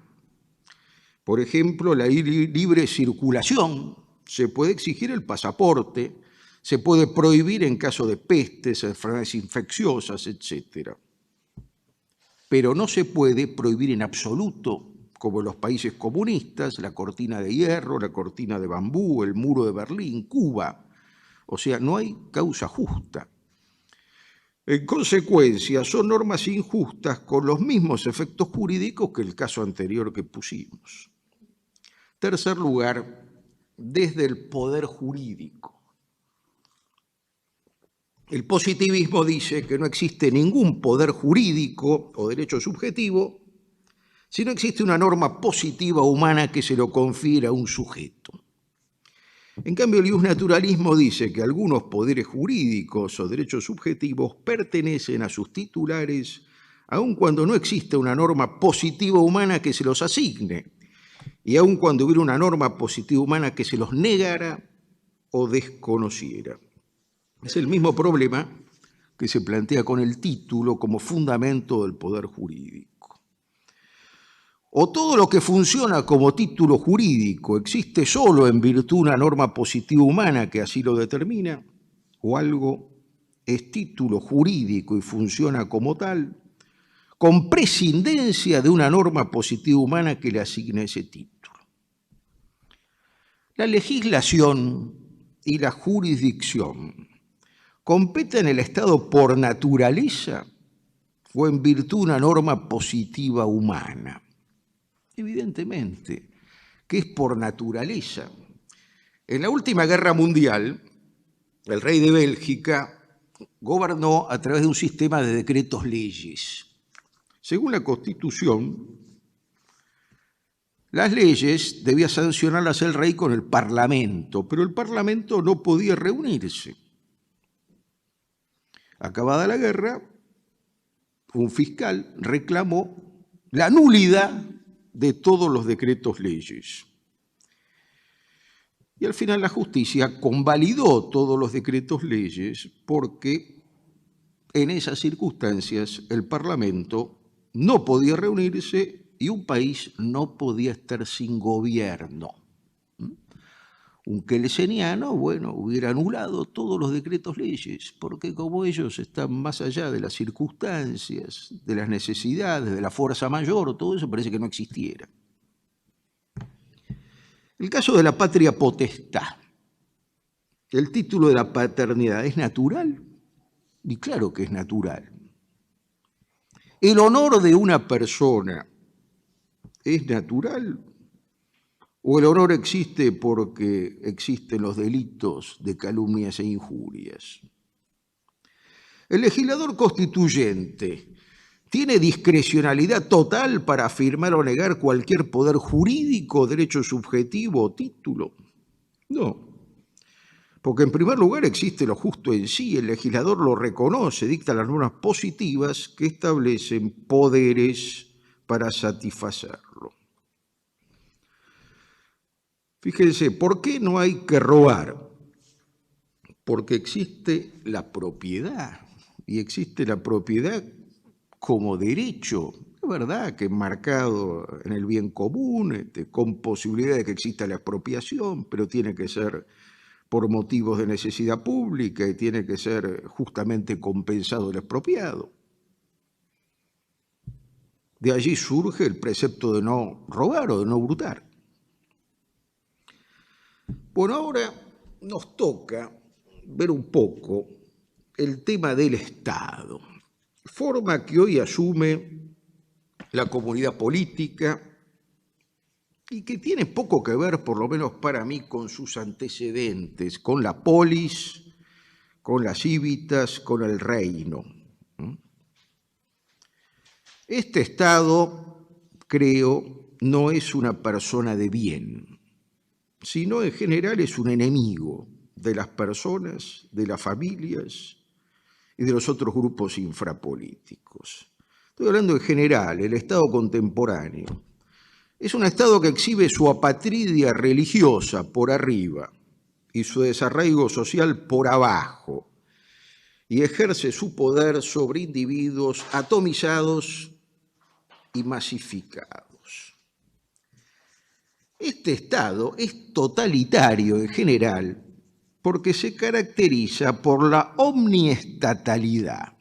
Por ejemplo, la libre circulación, se puede exigir el pasaporte, se puede prohibir en caso de pestes, enfermedades infecciosas, etc. Pero no se puede prohibir en absoluto, como en los países comunistas, la cortina de hierro, la cortina de bambú, el muro de Berlín, Cuba. O sea, no hay causa justa. En consecuencia, son normas injustas con los mismos efectos jurídicos que el caso anterior que pusimos. Tercer lugar, desde el poder jurídico. El positivismo dice que no existe ningún poder jurídico o derecho subjetivo si no existe una norma positiva humana que se lo confiera a un sujeto. En cambio, el justnaturalismo dice que algunos poderes jurídicos o derechos subjetivos pertenecen a sus titulares aun cuando no existe una norma positiva humana que se los asigne y aun cuando hubiera una norma positiva humana que se los negara o desconociera. Es el mismo problema que se plantea con el título como fundamento del poder jurídico. O todo lo que funciona como título jurídico existe solo en virtud de una norma positiva humana que así lo determina, o algo es título jurídico y funciona como tal, con prescindencia de una norma positiva humana que le asigne ese título. La legislación y la jurisdicción competen en el Estado por naturaleza o en virtud de una norma positiva humana. Evidentemente que es por naturaleza. En la última guerra mundial, el rey de Bélgica gobernó a través de un sistema de decretos leyes. Según la Constitución, las leyes debía sancionarlas el rey con el Parlamento, pero el Parlamento no podía reunirse. Acabada la guerra, un fiscal reclamó la nulidad de todos los decretos leyes. Y al final la justicia convalidó todos los decretos leyes porque en esas circunstancias el Parlamento no podía reunirse y un país no podía estar sin gobierno. Un keynesiano, bueno, hubiera anulado todos los decretos leyes, porque como ellos están más allá de las circunstancias, de las necesidades, de la fuerza mayor, todo eso parece que no existiera. El caso de la patria potestad. El título de la paternidad es natural, y claro que es natural. El honor de una persona es natural. ¿O el honor existe porque existen los delitos de calumnias e injurias? El legislador constituyente tiene discrecionalidad total para afirmar o negar cualquier poder jurídico, derecho subjetivo o título. No. Porque en primer lugar existe lo justo en sí, el legislador lo reconoce, dicta las normas positivas que establecen poderes para satisfacerlo. Fíjense, ¿por qué no hay que robar? Porque existe la propiedad, y existe la propiedad como derecho, es verdad que enmarcado en el bien común, con posibilidad de que exista la expropiación, pero tiene que ser por motivos de necesidad pública y tiene que ser justamente compensado el expropiado. De allí surge el precepto de no robar o de no hurtar. Bueno, ahora nos toca ver un poco el tema del Estado, forma que hoy asume la comunidad política y que tiene poco que ver, por lo menos para mí, con sus antecedentes, con la polis, con las civitas, con el reino. Este Estado, creo, no es una persona de bien, sino en general es un enemigo de las personas, de las familias y de los otros grupos infrapolíticos. Estoy hablando en general, el Estado contemporáneo. Es un Estado que exhibe su apatridia religiosa por arriba y su desarraigo social por abajo, y ejerce su poder sobre individuos atomizados y masificados. Este Estado es totalitario en general porque se caracteriza por la omniestatalidad.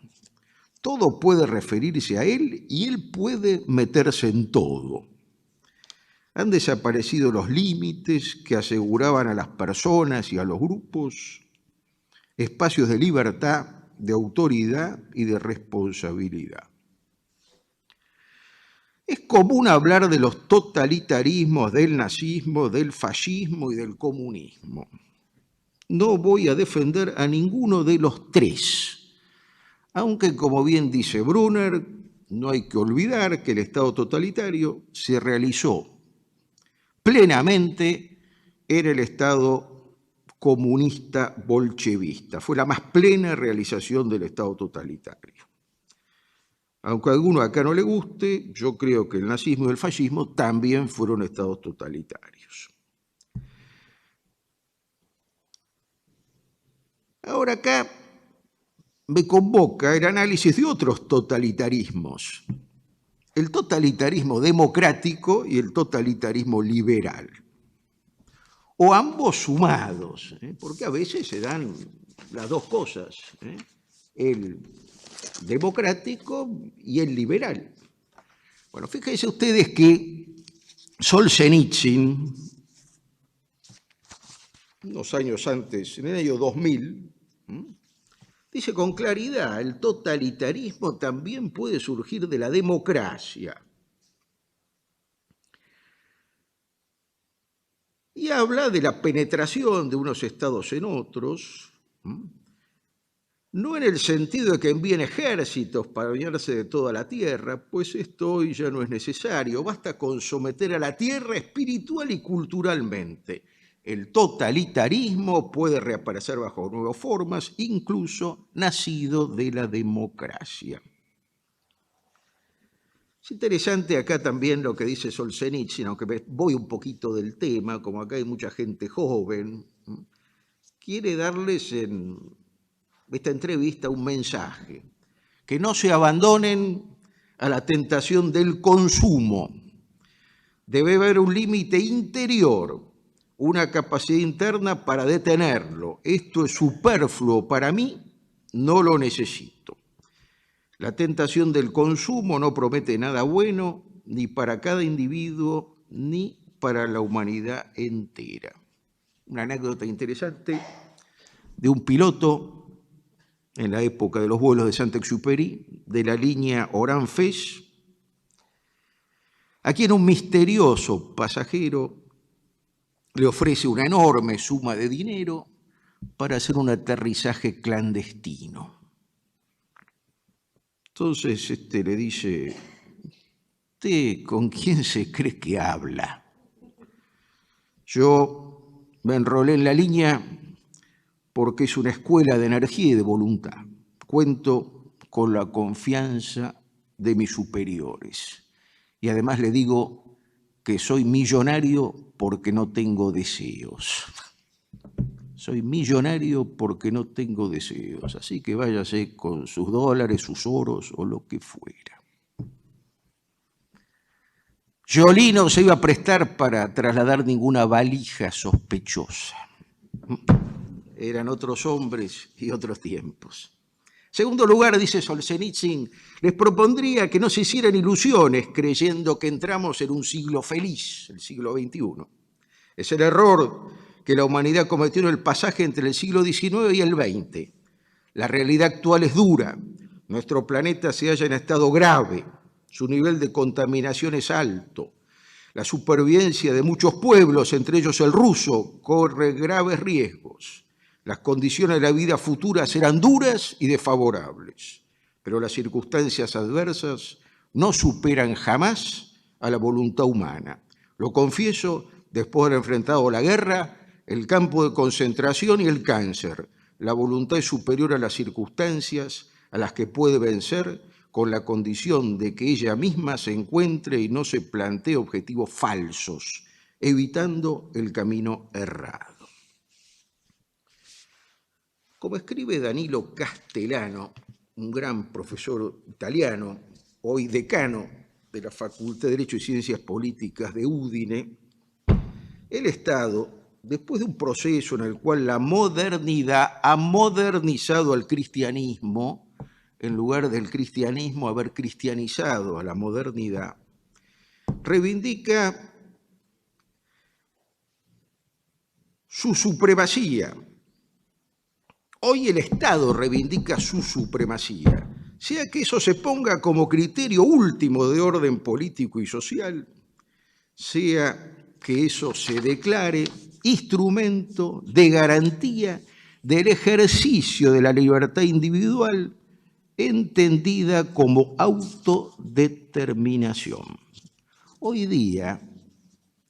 Todo puede referirse a él y él puede meterse en todo. Han desaparecido los límites que aseguraban a las personas y a los grupos espacios de libertad, de autoridad y de responsabilidad. Es común hablar de los totalitarismos, del nazismo, del fascismo y del comunismo. No voy a defender a ninguno de los tres, aunque, como bien dice Brunner, no hay que olvidar que el Estado totalitario se realizó plenamente en el Estado comunista bolchevista. Fue la más plena realización del Estado totalitario. Aunque a alguno acá no le guste, yo creo que el nazismo y el fascismo también fueron estados totalitarios. Ahora acá me convoca el análisis de otros totalitarismos, el totalitarismo democrático y el totalitarismo liberal, o ambos sumados, porque a veces se dan las dos cosas, el democrático y el liberal. Bueno, fíjense ustedes que Solzhenitsyn, unos años antes, en el año 2000, dice con claridad, el totalitarismo también puede surgir de la democracia. Y habla de la penetración de unos estados en otros, no en el sentido de que envíen ejércitos para adueñarse de toda la tierra, pues esto hoy ya no es necesario, basta con someter a la tierra espiritual y culturalmente. El totalitarismo puede reaparecer bajo nuevas formas, incluso nacido de la democracia. Es interesante acá también lo que dice Solzhenitsyn, aunque me voy un poquito del tema, como acá hay mucha gente joven, quiere darles en esta entrevista un mensaje, que no se abandonen a la tentación del consumo. Debe haber un límite interior, una capacidad interna para detenerlo. Esto es superfluo para mí, no lo necesito. La tentación del consumo no promete nada bueno, ni para cada individuo, ni para la humanidad entera. Una anécdota interesante de un piloto en la época de los vuelos de Saint-Exupéry, de la línea Oran-Fez, a quien un misterioso pasajero le ofrece una enorme suma de dinero para hacer un aterrizaje clandestino. Entonces le dice, ¿usted con quién se cree que habla? Yo me enrolé en la línea porque es una escuela de energía y de voluntad. Cuento con la confianza de mis superiores. Y además le digo que soy millonario porque no tengo deseos. Soy millonario porque no tengo deseos. Así que váyase con sus dólares, sus oros o lo que fuera. Joly no se iba a prestar para trasladar ninguna valija sospechosa. Eran otros hombres y otros tiempos. Segundo lugar, dice Solzhenitsyn, les propondría que no se hicieran ilusiones creyendo que entramos en un siglo feliz, el siglo XXI. Es el error que la humanidad cometió en el pasaje entre el siglo XIX y el XX. La realidad actual es dura. Nuestro planeta se halla en estado grave. Su nivel de contaminación es alto. La supervivencia de muchos pueblos, entre ellos el ruso, corre graves riesgos. Las condiciones de la vida futura serán duras y desfavorables, pero las circunstancias adversas no superan jamás a la voluntad humana. Lo confieso después de haber enfrentado la guerra, el campo de concentración y el cáncer. La voluntad es superior a las circunstancias a las que puede vencer, con la condición de que ella misma se encuentre y no se plantee objetivos falsos, evitando el camino errado. Como escribe Danilo Castellano, un gran profesor italiano, hoy decano de la Facultad de Derecho y Ciencias Políticas de Udine, el Estado, después de un proceso en el cual la modernidad ha modernizado al cristianismo, en lugar del cristianismo haber cristianizado a la modernidad, reivindica su supremacía. Hoy el Estado reivindica su supremacía, sea que eso se ponga como criterio último de orden político y social, sea que eso se declare instrumento de garantía del ejercicio de la libertad individual entendida como autodeterminación. Hoy día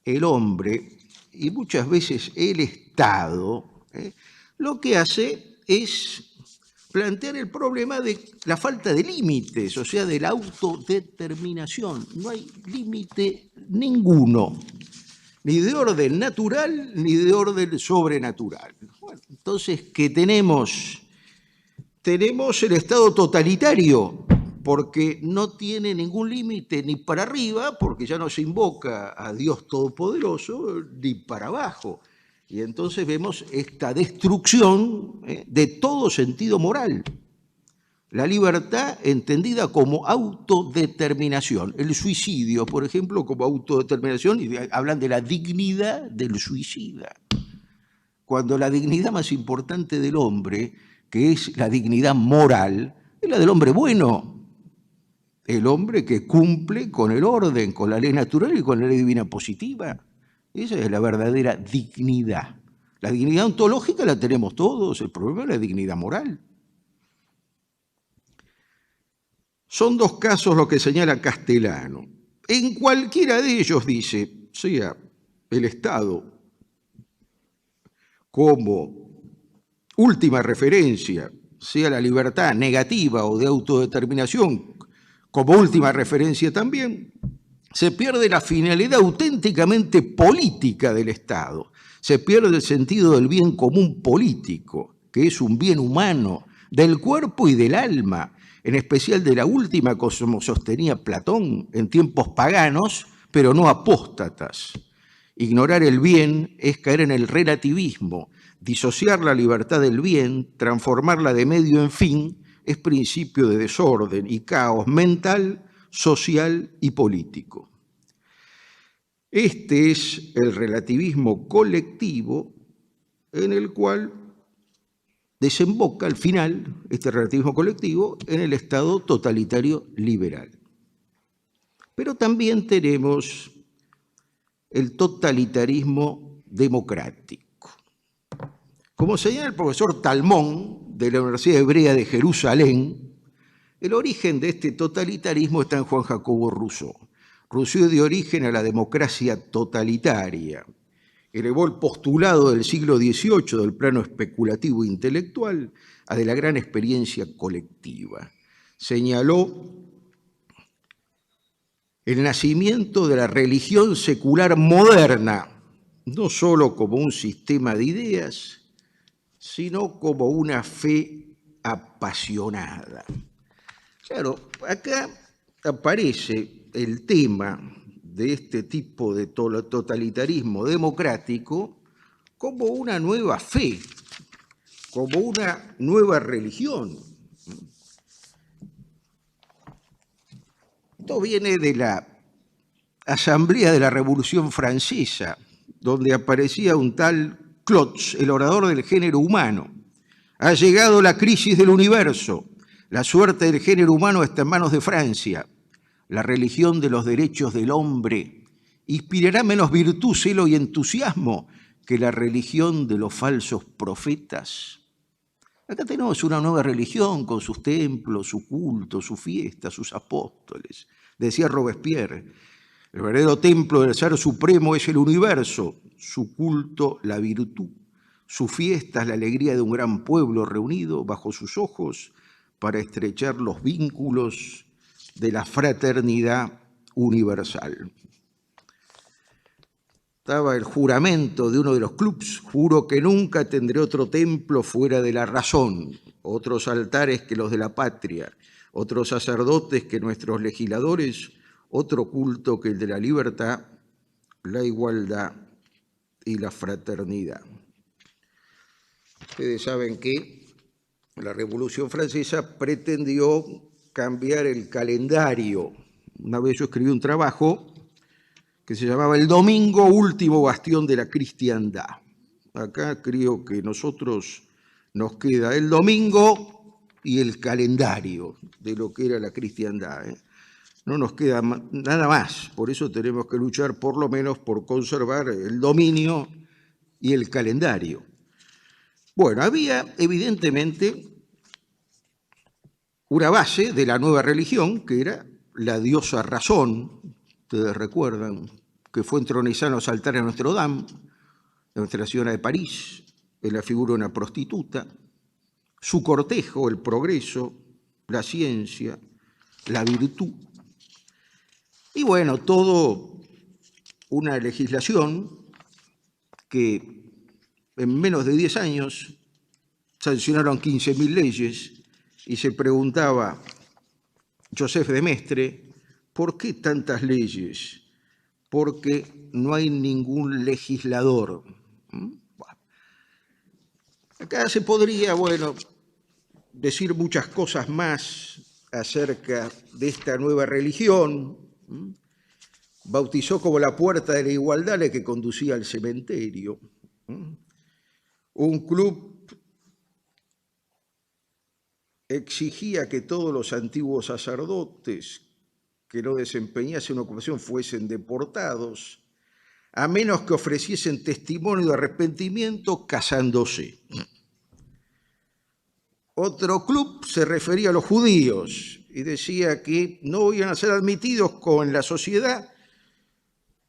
el hombre, y muchas veces el Estado, lo que hace es plantear el problema de la falta de límites, o sea, de la autodeterminación. No hay límite ninguno, ni de orden natural ni de orden sobrenatural. Bueno, entonces, ¿qué tenemos? Tenemos el Estado totalitario, porque no tiene ningún límite ni para arriba, porque ya no se invoca a Dios Todopoderoso, ni para abajo. Y entonces vemos esta destrucción de todo sentido moral. La libertad entendida como autodeterminación. El suicidio, por ejemplo, como autodeterminación, y hablan de la dignidad del suicida. Cuando la dignidad más importante del hombre, que es la dignidad moral, es la del hombre bueno. El hombre que cumple con el orden, con la ley natural y con la ley divina positiva. Esa es la verdadera dignidad. La dignidad ontológica la tenemos todos, el problema es la dignidad moral. Son dos casos los que señala Castellano. En cualquiera de ellos, dice, sea el Estado como última referencia, sea la libertad negativa o de autodeterminación como última referencia también, se pierde la finalidad auténticamente política del Estado, se pierde el sentido del bien común político, que es un bien humano, del cuerpo y del alma, en especial de la última, como sostenía Platón en tiempos paganos, pero no apóstatas. Ignorar el bien es caer en el relativismo, disociar la libertad del bien, transformarla de medio en fin, es principio de desorden y caos mental, social y político. Este es el relativismo colectivo en el cual desemboca al final, este relativismo colectivo, en el Estado totalitario liberal. Pero también tenemos el totalitarismo democrático. Como señala el profesor Talmón, de la Universidad Hebrea de Jerusalén, el origen de este totalitarismo está en Juan Jacobo Rousseau. Rousseau dio origen a la democracia totalitaria elevó el postulado del siglo XVIII del plano especulativo intelectual a de la gran experiencia colectiva. Señaló el nacimiento de la religión secular moderna, no solo como un sistema de ideas, sino como una fe apasionada. Claro, acá aparece el tema de este tipo de totalitarismo democrático como una nueva fe, como una nueva religión. Esto viene de la Asamblea de la Revolución Francesa, donde aparecía un tal Clots, el orador del género humano. Ha llegado la crisis del universo. La suerte del género humano está en manos de Francia. La religión de los derechos del hombre inspirará menos virtud, celo y entusiasmo que la religión de los falsos profetas. Acá tenemos una nueva religión con sus templos, su culto, su fiesta, sus apóstoles. Decía Robespierre, el verdadero templo del ser supremo es el universo, su culto la virtud, su fiesta es la alegría de un gran pueblo reunido bajo sus ojos para estrechar los vínculos de la fraternidad universal. Estaba el juramento de uno de los clubs: juro que nunca tendré otro templo fuera de la razón, otros altares que los de la patria, otros sacerdotes que nuestros legisladores, otro culto que el de la libertad, la igualdad y la fraternidad. Ustedes saben que la Revolución Francesa pretendió cambiar el calendario. Una vez yo escribí un trabajo que se llamaba El domingo, último bastión de la cristiandad. Acá creo que nosotros nos queda el domingo y el calendario de lo que era la cristiandad. No nos queda nada más, por eso tenemos que luchar por lo menos por conservar el dominio y el calendario. Bueno, había evidentemente una base de la nueva religión, que era la diosa razón. Ustedes recuerdan que fue entronizada en los altares de Notre Dame, de Nuestra Señora de París, en la figura de una prostituta, su cortejo, el progreso, la ciencia, la virtud. Y bueno, todo una legislación que en menos de 10 años sancionaron 15.000 leyes y se preguntaba Joseph de Maistre, ¿por qué tantas leyes? Porque no hay ningún legislador. Acá se podría, decir muchas cosas más acerca de esta nueva religión. Bautizó como la puerta de la igualdad la que conducía al cementerio. Un club exigía que todos los antiguos sacerdotes que no desempeñasen una ocupación fuesen deportados, a menos que ofreciesen testimonio de arrepentimiento casándose. Otro club se refería a los judíos y decía que no iban a ser admitidos en la sociedad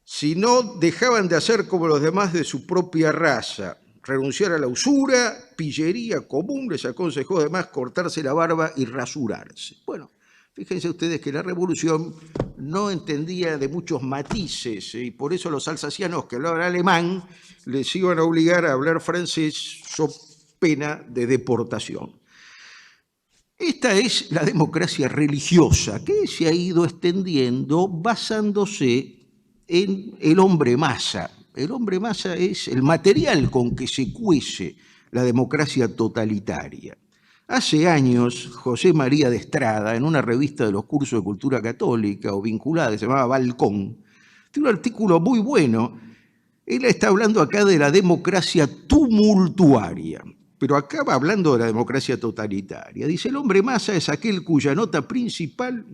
si no dejaban de hacer como los demás de su propia raza, renunciar a la usura, pillería común. Les aconsejó además cortarse la barba y rasurarse. Bueno, fíjense ustedes que la revolución no entendía de muchos matices, y por eso los alsacianos que hablaban alemán les iban a obligar a hablar francés so pena de deportación. Esta es la democracia religiosa que se ha ido extendiendo basándose en el hombre masa. El hombre masa es el material con que se cuece la democracia totalitaria. Hace años, José María de Estrada, en una revista de los cursos de cultura católica o vinculada, que se llamaba Balcón, tiene un artículo muy bueno. Él está hablando acá de la democracia tumultuaria, pero acá va hablando de la democracia totalitaria. Dice, el hombre masa es aquel cuya nota principal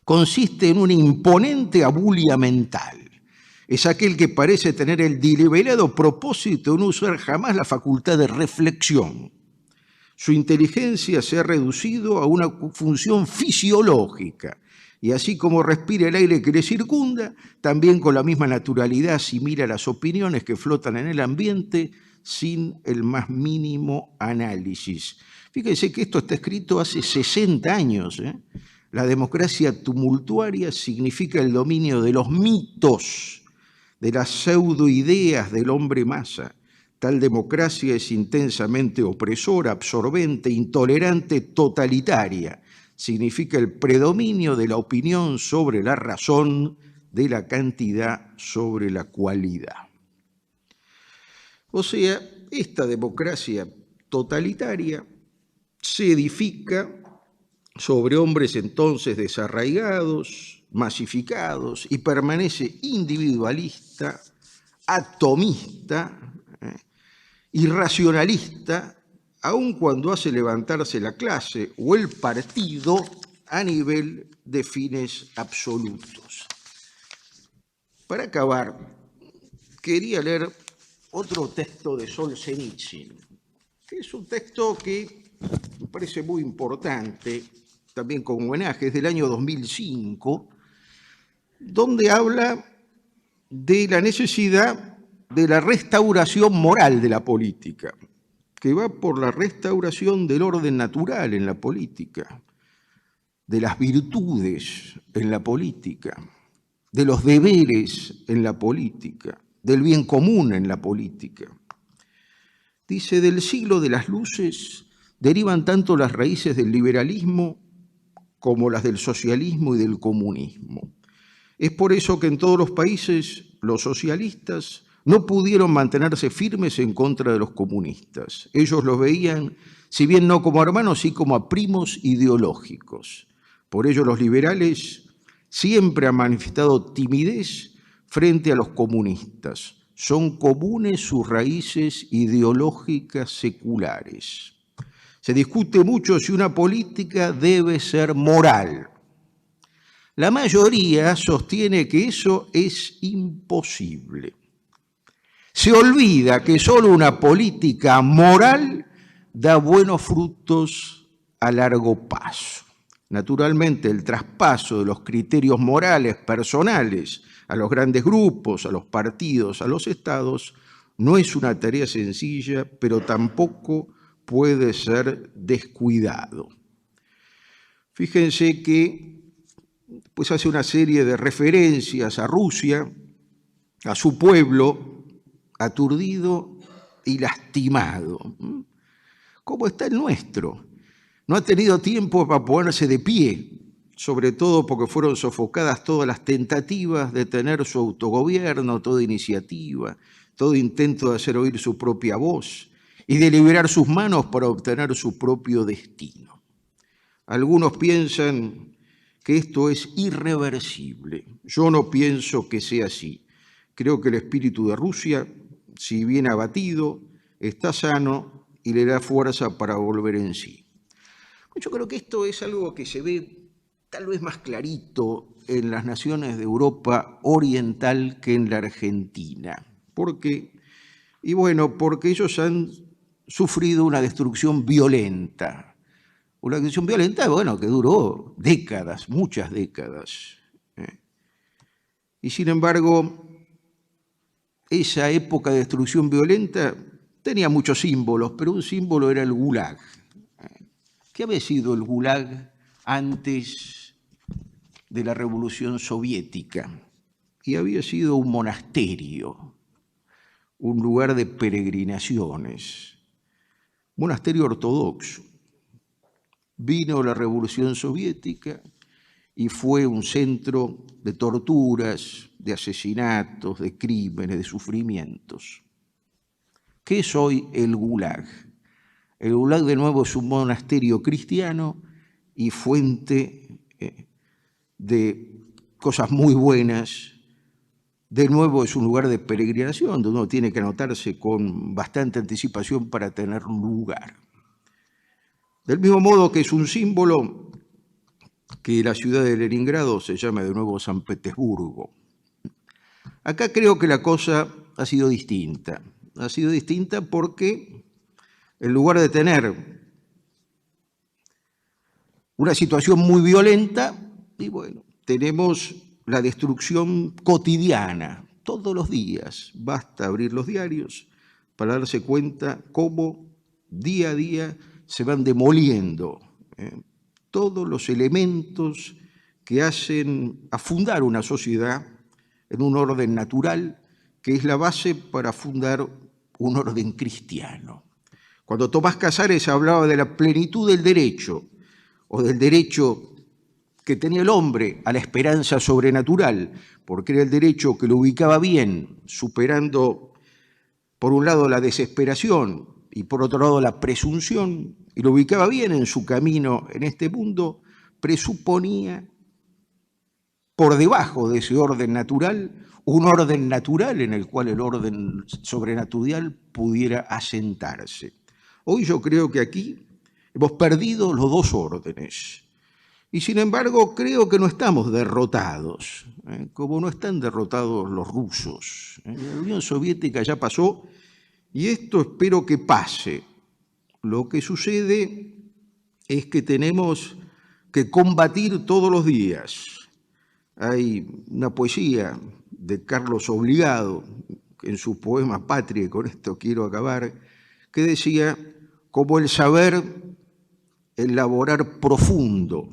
consiste en una imponente abulia mental. Es aquel que parece tener el deliberado propósito de no usar jamás la facultad de reflexión. Su inteligencia se ha reducido a una función fisiológica y así como respira el aire que le circunda, también con la misma naturalidad asimila las opiniones que flotan en el ambiente sin el más mínimo análisis. Fíjense que esto está escrito hace 60 años. La democracia tumultuaria significa el dominio de los mitos, de las pseudoideas del hombre masa. Tal democracia es intensamente opresora, absorbente, intolerante, totalitaria. Significa el predominio de la opinión sobre la razón, de la cantidad sobre la cualidad. O sea, esta democracia totalitaria se edifica sobre hombres entonces desarraigados, masificados, y permanece individualista, atomista, irracionalista, aun cuando hace levantarse la clase o el partido a nivel de fines absolutos. Para acabar, quería leer otro texto de Solzhenitsyn, que es un texto que me parece muy importante, también con homenaje, es del año 2005, donde habla de la necesidad de la restauración moral de la política, que va por la restauración del orden natural en la política, de las virtudes en la política, de los deberes en la política, del bien común en la política. Dice, del siglo de las luces derivan tanto las raíces del liberalismo como las del socialismo y del comunismo. Es por eso que en todos los países los socialistas no pudieron mantenerse firmes en contra de los comunistas. Ellos los veían, si bien no como hermanos, sí como a primos ideológicos. Por ello los liberales siempre han manifestado timidez frente a los comunistas. Son comunes sus raíces ideológicas seculares. Se discute mucho si una política debe ser moral. La mayoría sostiene que eso es imposible. Se olvida que solo una política moral da buenos frutos a largo plazo. Naturalmente, el traspaso de los criterios morales personales a los grandes grupos, a los partidos, a los estados, no es una tarea sencilla, pero tampoco puede ser descuidado. Fíjense que pues hace una serie de referencias a Rusia, a su pueblo aturdido y lastimado. ¿Cómo está el nuestro? No ha tenido tiempo para ponerse de pie, sobre todo porque fueron sofocadas todas las tentativas de tener su autogobierno, toda iniciativa, todo intento de hacer oír su propia voz y de liberar sus manos para obtener su propio destino. Algunos piensan que esto es irreversible. Yo no pienso que sea así. Creo que el espíritu de Rusia, si bien abatido, está sano y le da fuerza para volver en sí. Yo creo que esto es algo que se ve tal vez más clarito en las naciones de Europa oriental que en la Argentina. ¿Por qué? Y bueno, porque ellos han sufrido una destrucción violenta. Una destrucción violenta, bueno, que duró décadas, muchas décadas. Y sin embargo, esa época de destrucción violenta tenía muchos símbolos, pero un símbolo era el Gulag. ¿Qué había sido el Gulag antes de la Revolución Soviética? Y había sido un monasterio, un lugar de peregrinaciones, monasterio ortodoxo. Vino la Revolución Soviética y fue un centro de torturas, de asesinatos, de crímenes, de sufrimientos. ¿Qué es hoy el Gulag? El Gulag, de nuevo, es un monasterio cristiano y fuente de cosas muy buenas. De nuevo, es un lugar de peregrinación donde uno tiene que anotarse con bastante anticipación para tener un lugar. Del mismo modo que es un símbolo que la ciudad de Leningrado se llama de nuevo San Petersburgo. Acá creo que la cosa ha sido distinta. Ha sido distinta porque en lugar de tener una situación muy violenta, y bueno, tenemos la destrucción cotidiana, todos los días. Basta abrir los diarios para darse cuenta cómo día a día se van demoliendo todos los elementos que hacen afundar una sociedad en un orden natural, que es la base para fundar un orden cristiano. Cuando Tomás Casares hablaba de la plenitud del derecho, o del derecho que tenía el hombre a la esperanza sobrenatural, porque era el derecho que lo ubicaba bien, superando por un lado la desesperación y por otro lado la presunción, y lo ubicaba bien en su camino en este mundo, presuponía por debajo de ese orden natural, un orden natural en el cual el orden sobrenatural pudiera asentarse. Hoy yo creo que aquí hemos perdido los dos órdenes. Y sin embargo creo que no estamos derrotados, como no están derrotados los rusos. La Unión Soviética ya pasó y esto espero que pase. Lo que sucede es que tenemos que combatir todos los días. Hay una poesía de Carlos Obligado, en su poema Patria, y con esto quiero acabar, que decía, como el saber elaborar profundo,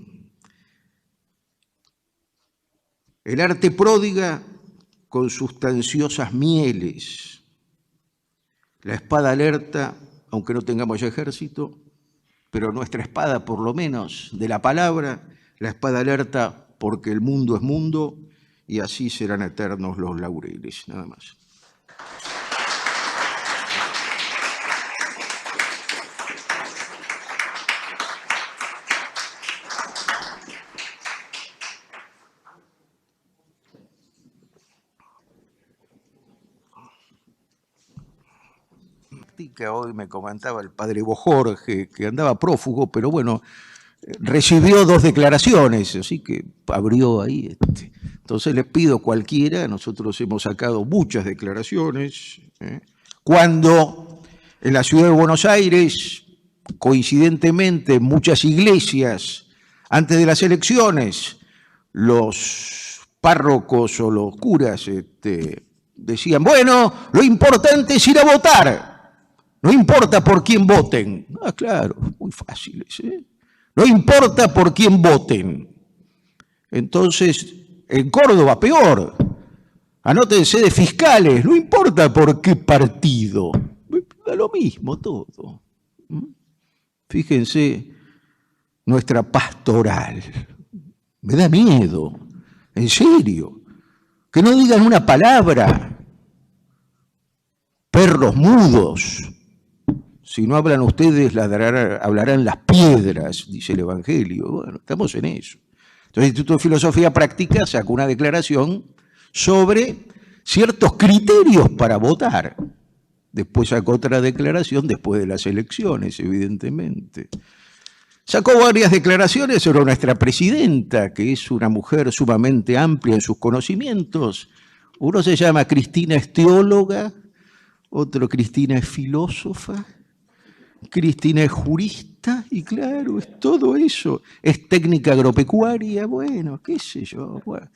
el arte pródiga con sustanciosas mieles, la espada alerta, aunque no tengamos ejército, pero nuestra espada, por lo menos, de la palabra, la espada alerta porque el mundo es mundo y así serán eternos los laureles. Nada más. Hoy me comentaba el padre Bojorge, que andaba prófugo, pero bueno, recibió 2 declaraciones, así que abrió ahí. Entonces les pido cualquiera, nosotros hemos sacado muchas declaraciones. Cuando en la ciudad de Buenos Aires, coincidentemente, muchas iglesias, antes de las elecciones, los párrocos o los curas decían, bueno, lo importante es ir a votar. No importa por quién voten. Ah, claro, muy fáciles, ¿eh? No importa por quién voten. Entonces, en Córdoba, peor. Anótense de fiscales, no importa por qué partido. Da lo mismo todo. Fíjense, nuestra pastoral. Me da miedo, en serio. Que no digan una palabra. Perros mudos. Si no hablan ustedes, hablarán las piedras, dice el Evangelio. Bueno, estamos en eso. Entonces, el Instituto de Filosofía Práctica sacó una declaración sobre ciertos criterios para votar. Después sacó otra declaración después de las elecciones, evidentemente. Sacó varias declaraciones sobre nuestra presidenta, que es una mujer sumamente amplia en sus conocimientos. Uno se llama Cristina es teóloga, otro Cristina es filósofa, Cristina es jurista, y claro, es todo eso. Es técnica agropecuaria, bueno, qué sé yo. Bueno.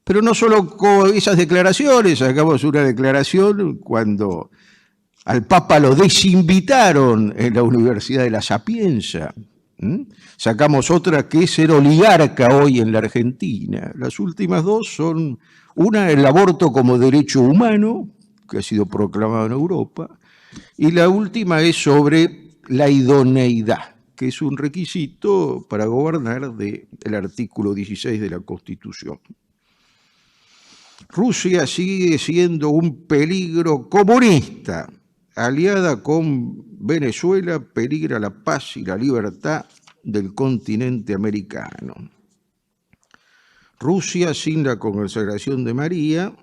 Pero no solo con esas declaraciones, sacamos una declaración cuando al Papa lo desinvitaron en la Universidad de La Sapienza. Sacamos otra que es ser oligarca hoy en la Argentina. Las últimas dos son, una, el aborto como derecho humano, que ha sido proclamado en Europa, y la última es sobre la idoneidad, que es un requisito para gobernar del artículo 16 de la Constitución. Rusia sigue siendo un peligro comunista. Aliada con Venezuela, peligra la paz y la libertad del continente americano. Rusia, sin la consagración de María,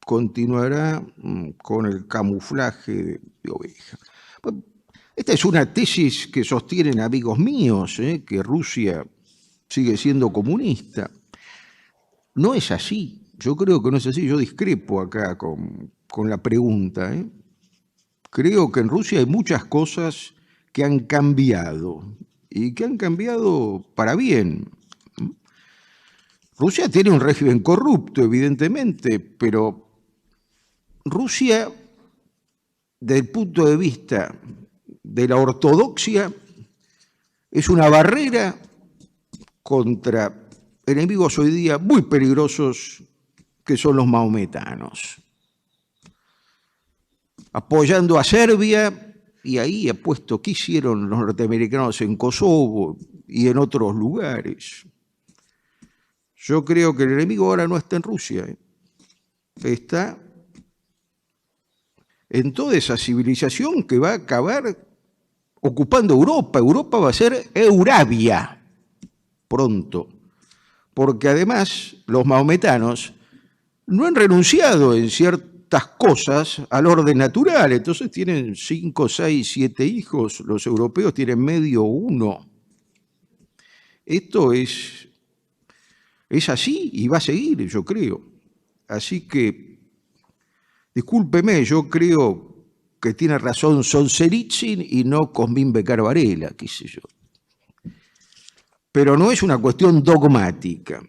continuará con el camuflaje de oveja. Esta es una tesis que sostienen amigos míos, que Rusia sigue siendo comunista. No es así. Yo creo que no es así. Yo discrepo acá con la pregunta. Creo que en Rusia hay muchas cosas que han cambiado y que han cambiado para bien. Rusia tiene un régimen corrupto, evidentemente, pero Rusia, desde el punto de vista de la ortodoxia, es una barrera contra enemigos hoy día muy peligrosos que son los maometanos. Apoyando a Serbia, y ahí ha puesto qué hicieron los norteamericanos en Kosovo y en otros lugares. Yo creo que el enemigo ahora no está en Rusia, está en toda esa civilización que va a acabar ocupando Europa. Europa va a ser Eurabia pronto, porque además los maometanos no han renunciado en ciertas cosas al orden natural, entonces tienen 5, 6, 7 hijos, los europeos tienen medio o uno. Esto es así y va a seguir, yo creo. Así que, discúlpeme, yo creo que tiene razón Solzhenitsyn y no Cosmin Becar Varela, qué sé yo. Pero no es una cuestión dogmática.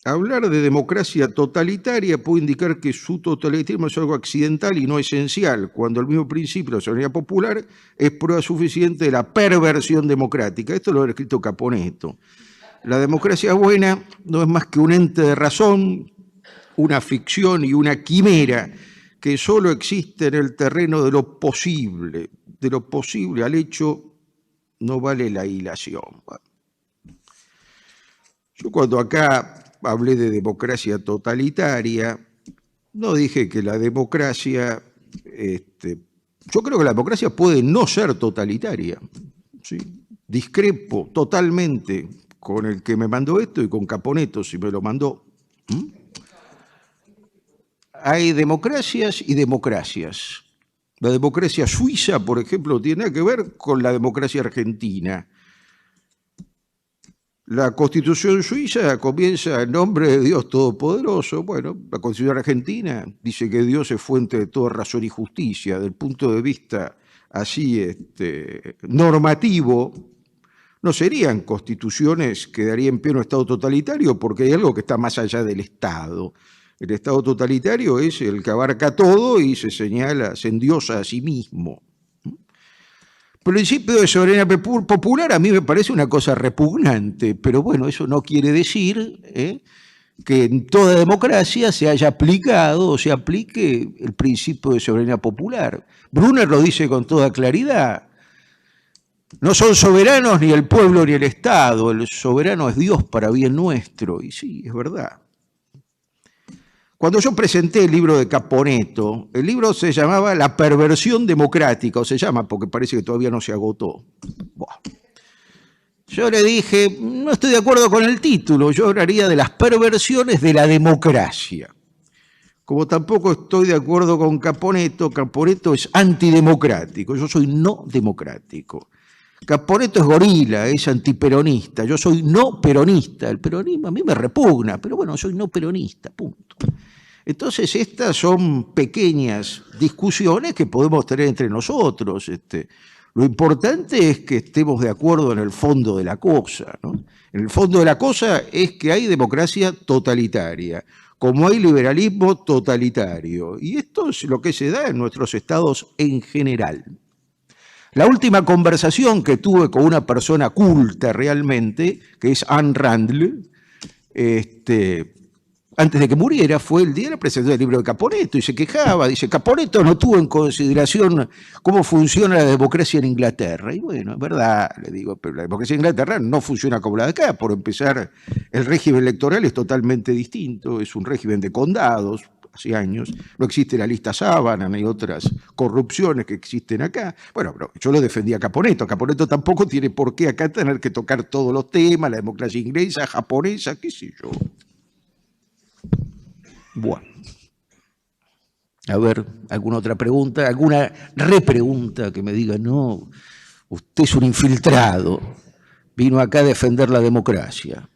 Hablar de democracia totalitaria puede indicar que su totalitarismo es algo accidental y no esencial, cuando el mismo principio de la soberanía popular es prueba suficiente de la perversión democrática. Esto lo ha escrito Caponeto. La democracia buena no es más que un ente de razón, una ficción y una quimera que solo existe en el terreno de lo posible. De lo posible al hecho no vale la hilación. Yo cuando acá hablé de democracia totalitaria, no dije que la democracia, yo creo que la democracia puede no ser totalitaria, ¿sí? Discrepo totalmente con el que me mandó esto y con Caponeto si me lo mandó. Hay democracias y democracias. La democracia suiza, por ejemplo, tiene nada que ver con la democracia argentina. La Constitución suiza comienza en nombre de Dios Todopoderoso. Bueno, la Constitución argentina dice que Dios es fuente de toda razón y justicia. Del punto de vista así normativo, no serían constituciones que darían pie a un Estado totalitario porque hay algo que está más allá del Estado. El Estado totalitario es el que abarca todo y se señala, se endiosa a sí mismo. El principio de soberanía popular a mí me parece una cosa repugnante, pero bueno, eso no quiere decir que en toda democracia se haya aplicado o se aplique el principio de soberanía popular. Brunner lo dice con toda claridad. No son soberanos ni el pueblo ni el Estado, el soberano es Dios para bien nuestro, y sí, es verdad. Cuando yo presenté el libro de Caponeto, el libro se llamaba La perversión democrática, o se llama porque parece que todavía no se agotó. Buah. Yo le dije, no estoy de acuerdo con el título, yo hablaría de las perversiones de la democracia. Como tampoco estoy de acuerdo con Caponeto, Caponeto es antidemocrático, yo soy no democrático. Caponeto es gorila, es antiperonista, yo soy no peronista, el peronismo a mí me repugna, pero bueno, soy no peronista, punto. Entonces estas son pequeñas discusiones que podemos tener entre nosotros. Lo importante es que estemos de acuerdo en el fondo de la cosa, ¿no? En el fondo de la cosa es que hay democracia totalitaria, como hay liberalismo totalitario, y esto es lo que se da en nuestros estados en general. La última conversación que tuve con una persona culta realmente, que es Anne Randall, antes de que muriera, fue el día de la presentación del libro de Caponeto, y se quejaba, dice, Caponeto no tuvo en consideración cómo funciona la democracia en Inglaterra. Y bueno, es verdad, le digo, pero la democracia en Inglaterra no funciona como la de acá. Por empezar, el régimen electoral es totalmente distinto, es un régimen de condados, hace años, no existe la lista sábana ni otras corrupciones que existen acá. Bueno, pero yo lo defendía a Caponeto. Caponeto tampoco tiene por qué acá tener que tocar todos los temas, la democracia inglesa, japonesa, qué sé yo. Bueno. A ver, ¿alguna otra pregunta? ¿Alguna repregunta que me diga, no, usted es un infiltrado, vino acá a defender la democracia?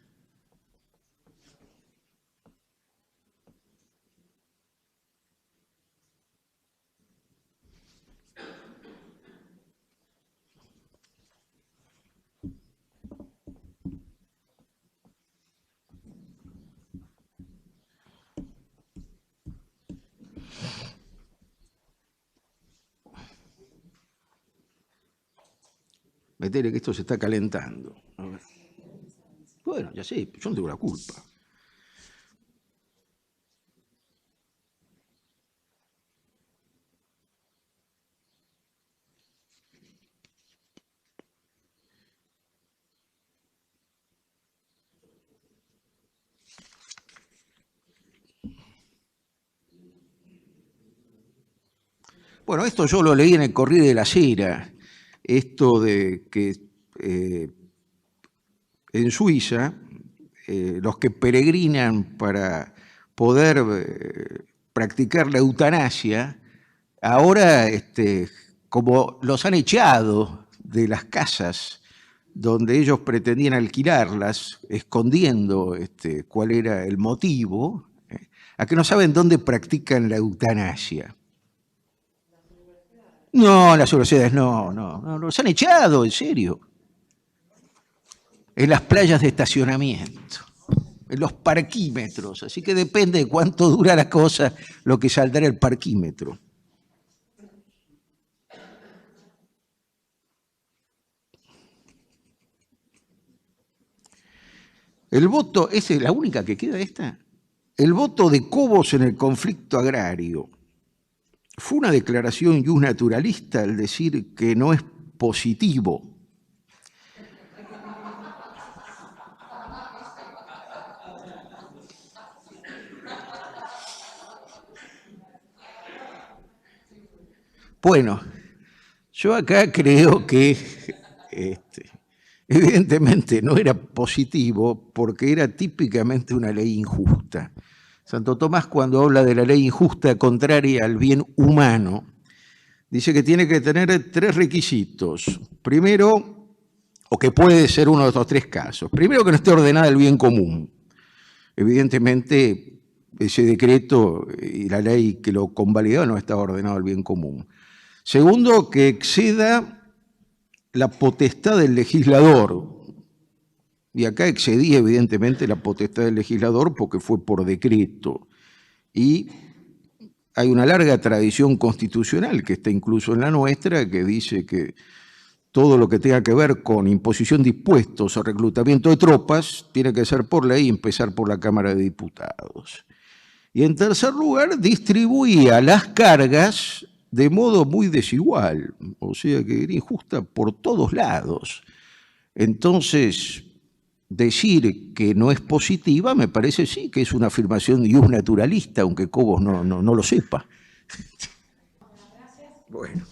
Metele que esto se está calentando. A ver. Bueno, ya sé, yo no tengo la culpa. Bueno, esto yo lo leí en el Corriere della Sera, esto de que en Suiza los que peregrinan para poder practicar la eutanasia, ahora como los han echado de las casas donde ellos pretendían alquilarlas, escondiendo cuál era el motivo, a que no saben dónde practican la eutanasia. No, las universidades no, los han echado, en serio. En las playas de estacionamiento, en los parquímetros, así que depende de cuánto dura la cosa, lo que saldrá el parquímetro. El voto, ¿esa es la única que queda esta? El voto de Cobos en el conflicto agrario. Fue una declaración naturalista al decir que no es positivo. Bueno, yo acá creo que evidentemente no era positivo porque era típicamente una ley injusta. Santo Tomás, cuando habla de la ley injusta contraria al bien humano, dice que tiene que tener 3 requisitos. Primero, o que puede ser uno de estos 3 casos. Primero, que no esté ordenada el bien común. Evidentemente, ese decreto y la ley que lo convalidó no estaba ordenado el bien común. Segundo, que exceda la potestad del legislador. Y acá excedía evidentemente la potestad del legislador porque fue por decreto. Y hay una larga tradición constitucional que está incluso en la nuestra que dice que todo lo que tenga que ver con imposición de impuestos o reclutamiento de tropas tiene que ser por ley y empezar por la Cámara de Diputados. Y en tercer lugar, distribuía las cargas de modo muy desigual, o sea que era injusta por todos lados. Entonces, decir que no es positiva me parece sí que es una afirmación naturalista, aunque Cobos no lo sepa. Bueno.